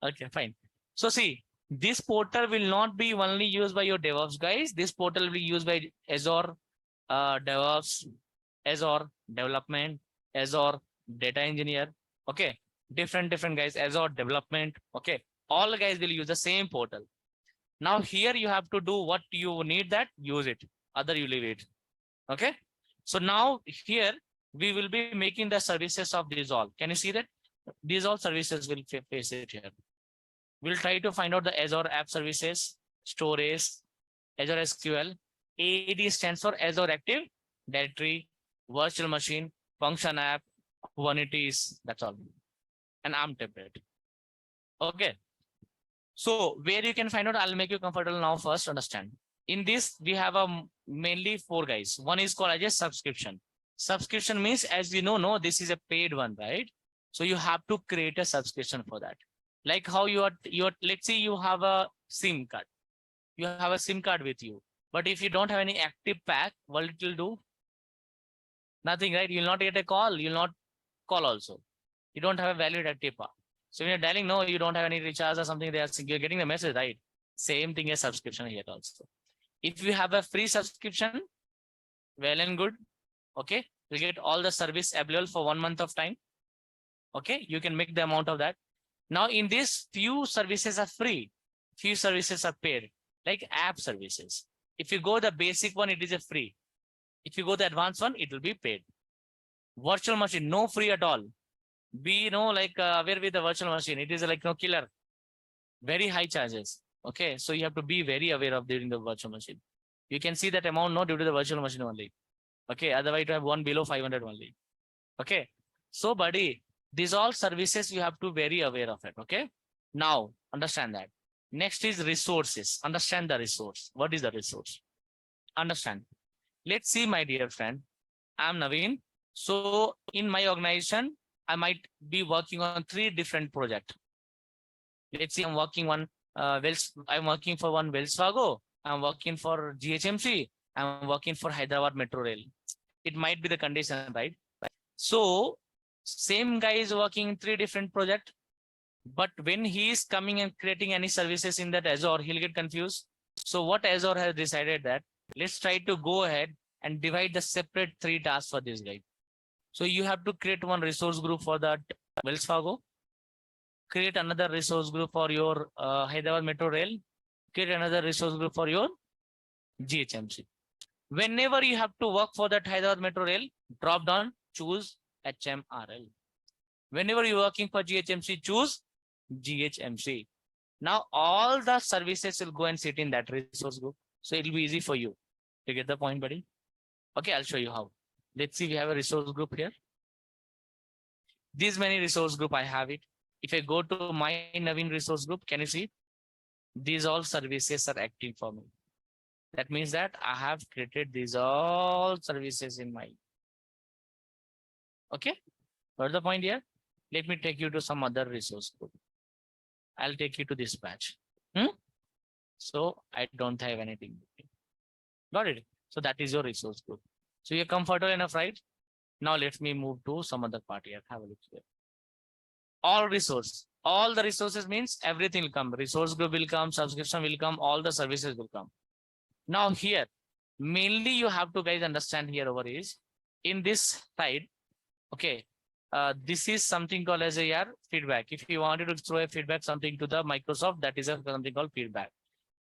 Okay, fine. So see, this portal will not be only used by your DevOps guys. This portal will be used by Azure DevOps, Azure development, Azure data engineer. Okay, different guys, Azure development. Okay, all guys will use the same portal. Now here you have to do what you need, that use it. Other you leave it. Okay. So now here we will be making the services of these all. Can you see that? These all services will face it here. We'll try to find out the Azure App Services, storage, Azure SQL. AAD stands for Azure Active Directory, Virtual Machine, Function App, Kubernetes. That's all. And ARM template. Okay. So where you can find out, I'll make you comfortable now. First, understand. In this, we have mainly 4 guys. One is called as a subscription. Subscription means, as you know, this is a paid one, right? So you have to create a subscription for that. Like how let's say you have a SIM card. You have a SIM card with you. But if you don't have any active pack, what it will do? Nothing, right? You'll not get a call. You'll not call also. You don't have a valid active pack. So when you're dialing, no, you don't have any recharge or something, you're getting the message, right? Same thing as subscription here also. If you have a free subscription, well and good. Okay, you get all the service available for 1 month of time. Okay, you can make the amount of that. Now in this, few services are free, few services are paid, like app services. If you go the basic one, it is a free. If you go the advanced one, it will be paid. Virtual machine, no free at all. Be like aware with the virtual machine. It is like no killer. Very high charges. Okay, so you have to be very aware of during the virtual machine. You can see that amount not due to the virtual machine only. Okay, otherwise you have one below 500 only. Okay, so buddy, these all services you have to very aware of it. Okay, now understand that. Next is resources. Understand the resource. What is the resource? Understand. Let's see, my dear friend. I'm Naveen. So in my organization, I might be working on 3 different projects. Let's see, I'm working for one Wells Fargo. I'm working for GHMC, I'm working for Hyderabad Metro Rail. It might be the condition, right? So same guy is working in 3 different projects, but when he is coming and creating any services in that Azure, he'll get confused. So what Azure has decided that let's try to go ahead and divide the separate 3 tasks for this guy. So you have to create one resource group for that Wells Fargo, create another resource group for your Hyderabad Metro Rail, create another resource group for your GHMC. Whenever you have to work for that Hyderabad Metro Rail, drop down, choose HMRL. Whenever you're working for GHMC, choose GHMC. Now all the services will go and sit in that resource group. So it'll be easy for you. You get the point, buddy? Okay, I'll show you how. Let's see, we have a resource group here. These many resource group, I have it. If I go to my Naveen resource group, can you see? These all services are active for me. That means that I have created these all services in my. Okay, what's the point here? Let me take you to some other resource group. I'll take you to this batch. So I don't have anything. Got it? So that is your resource group. So you're comfortable enough, right? Now let me move to some other part here. Have a look here. All the resources means everything will come. Resource group will come, subscription will come, all the services will come. Now here, mainly you have to guys understand here over is in this side. Okay, this is something called as a feedback. If you wanted to throw a feedback something to the Microsoft, that is something called feedback.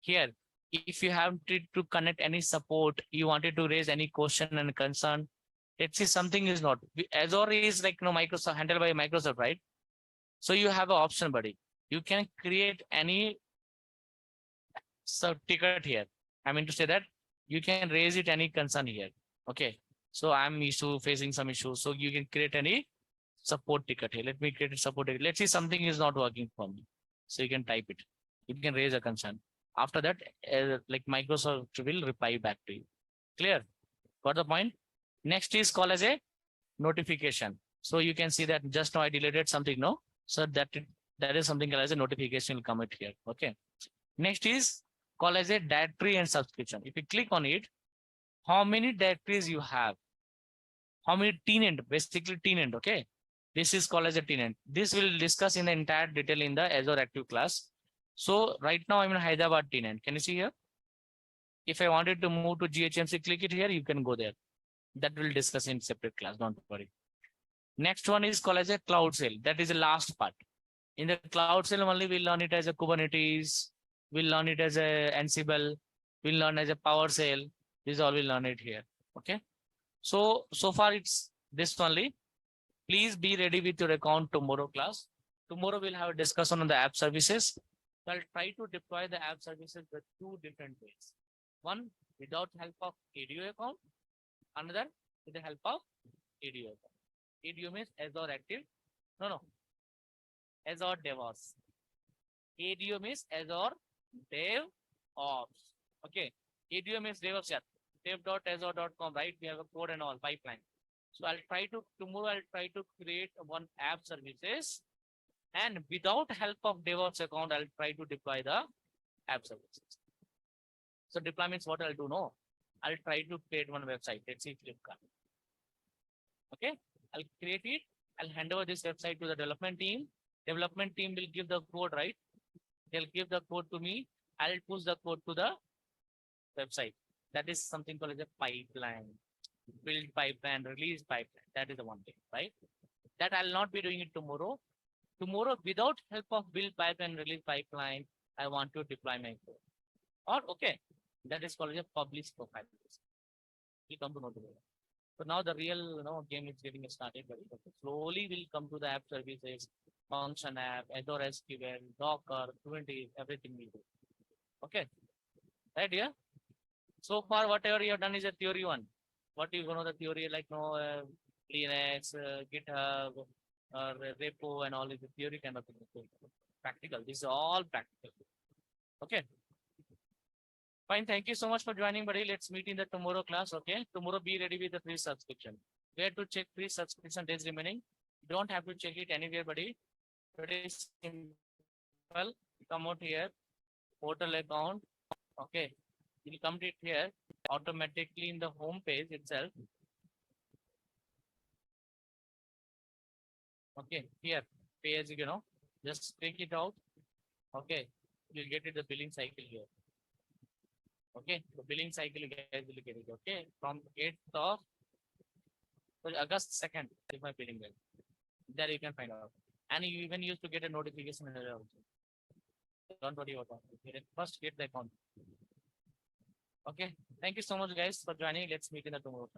Here, if you have to connect any support, you wanted to raise any question and concern, let's see something is not. Azure is like Microsoft, handled by Microsoft, right? So you have an option, buddy. You can create any ticket here. I mean to say that you can raise it any concern here. Okay. So I'm facing some issues. So you can create any support ticket here. Let me create a support ticket. Let's see something is not working for me. So you can type it. You can raise a concern. After that, like Microsoft will reply back to you. Clear? Got the point? Next is called as a notification. So you can see that just now I deleted something. No. So that is something as a notification will come out here. Okay. Next is called as a directory and subscription. If you click on it, how many directories you have, how many tenant, basically tenant. Okay. This is called as a tenant. This will discuss in the entire detail in the Azure Active class. So right now I'm in Hyderabad tenant. Can you see here? If I wanted to move to GHMC, click it here, you can go there. That will discuss in separate class. Don't worry. Next one is called as a cloud sale. That is the last part. In the cloud sale only we'll learn it as a Kubernetes, we'll learn it as a Ansible, we'll learn as a PowerShell. This all we'll learn it here. Okay. So far it's this only. Please be ready with your account tomorrow class. Tomorrow we'll have a discussion on the app services. So I'll try to deploy the app services with 2 different ways. One, without help of ADO account. Another, with the help of ADO account. ADO means Azure Active. No. Azure DevOps. ADO means Azure DevOps. Okay. ADO means DevOps. Yeah. Dev.azure.com, right? We have a code and all pipeline. So tomorrow I'll try to create one app services, and without help of DevOps account, I'll try to deploy the app services. So deployments, what I'll do? No, I'll try to create one website. Let's see Flipkart. Okay, I'll create it. I'll hand over this website to the development team. Development team will give the code, right? They'll give the code to me. I'll push the code to the website. That is something called as a pipeline. Build pipeline, release pipeline. That is the one thing, right? That I'll not be doing it tomorrow. Tomorrow, without help of build pipeline, release pipeline, I want to deploy my code. Or okay, that is called as a publish profile. We come to know together. So now the real game is getting started. Slowly we'll come to the app services, function app, Azure SQL, Docker, Kubernetes, everything we do. Okay, right here. So far, whatever you have done is a theory one. What you know the theory like Linux, GitHub, or repo and all is the theory kind of thing. Practical. This is all practical. Okay. Fine. Thank you so much for joining, buddy. Let's meet in the tomorrow class. Okay. Tomorrow be ready with the free subscription. Where to check free subscription days remaining? You don't have to check it anywhere, buddy. Very simple. Come out here. Portal account. Okay. You'll come to it here automatically in the home page itself. Okay, here, pay as you know, just click it out. Okay, you'll get it the billing cycle here. Okay, the billing cycle you guys will get it. Okay, from 8th of August 2nd is my billing bill. There you can find out. And you even used to get a notification also. Don't worry about that. First get the account. Okay, thank you so much guys for joining. Let's meet in the tomorrow.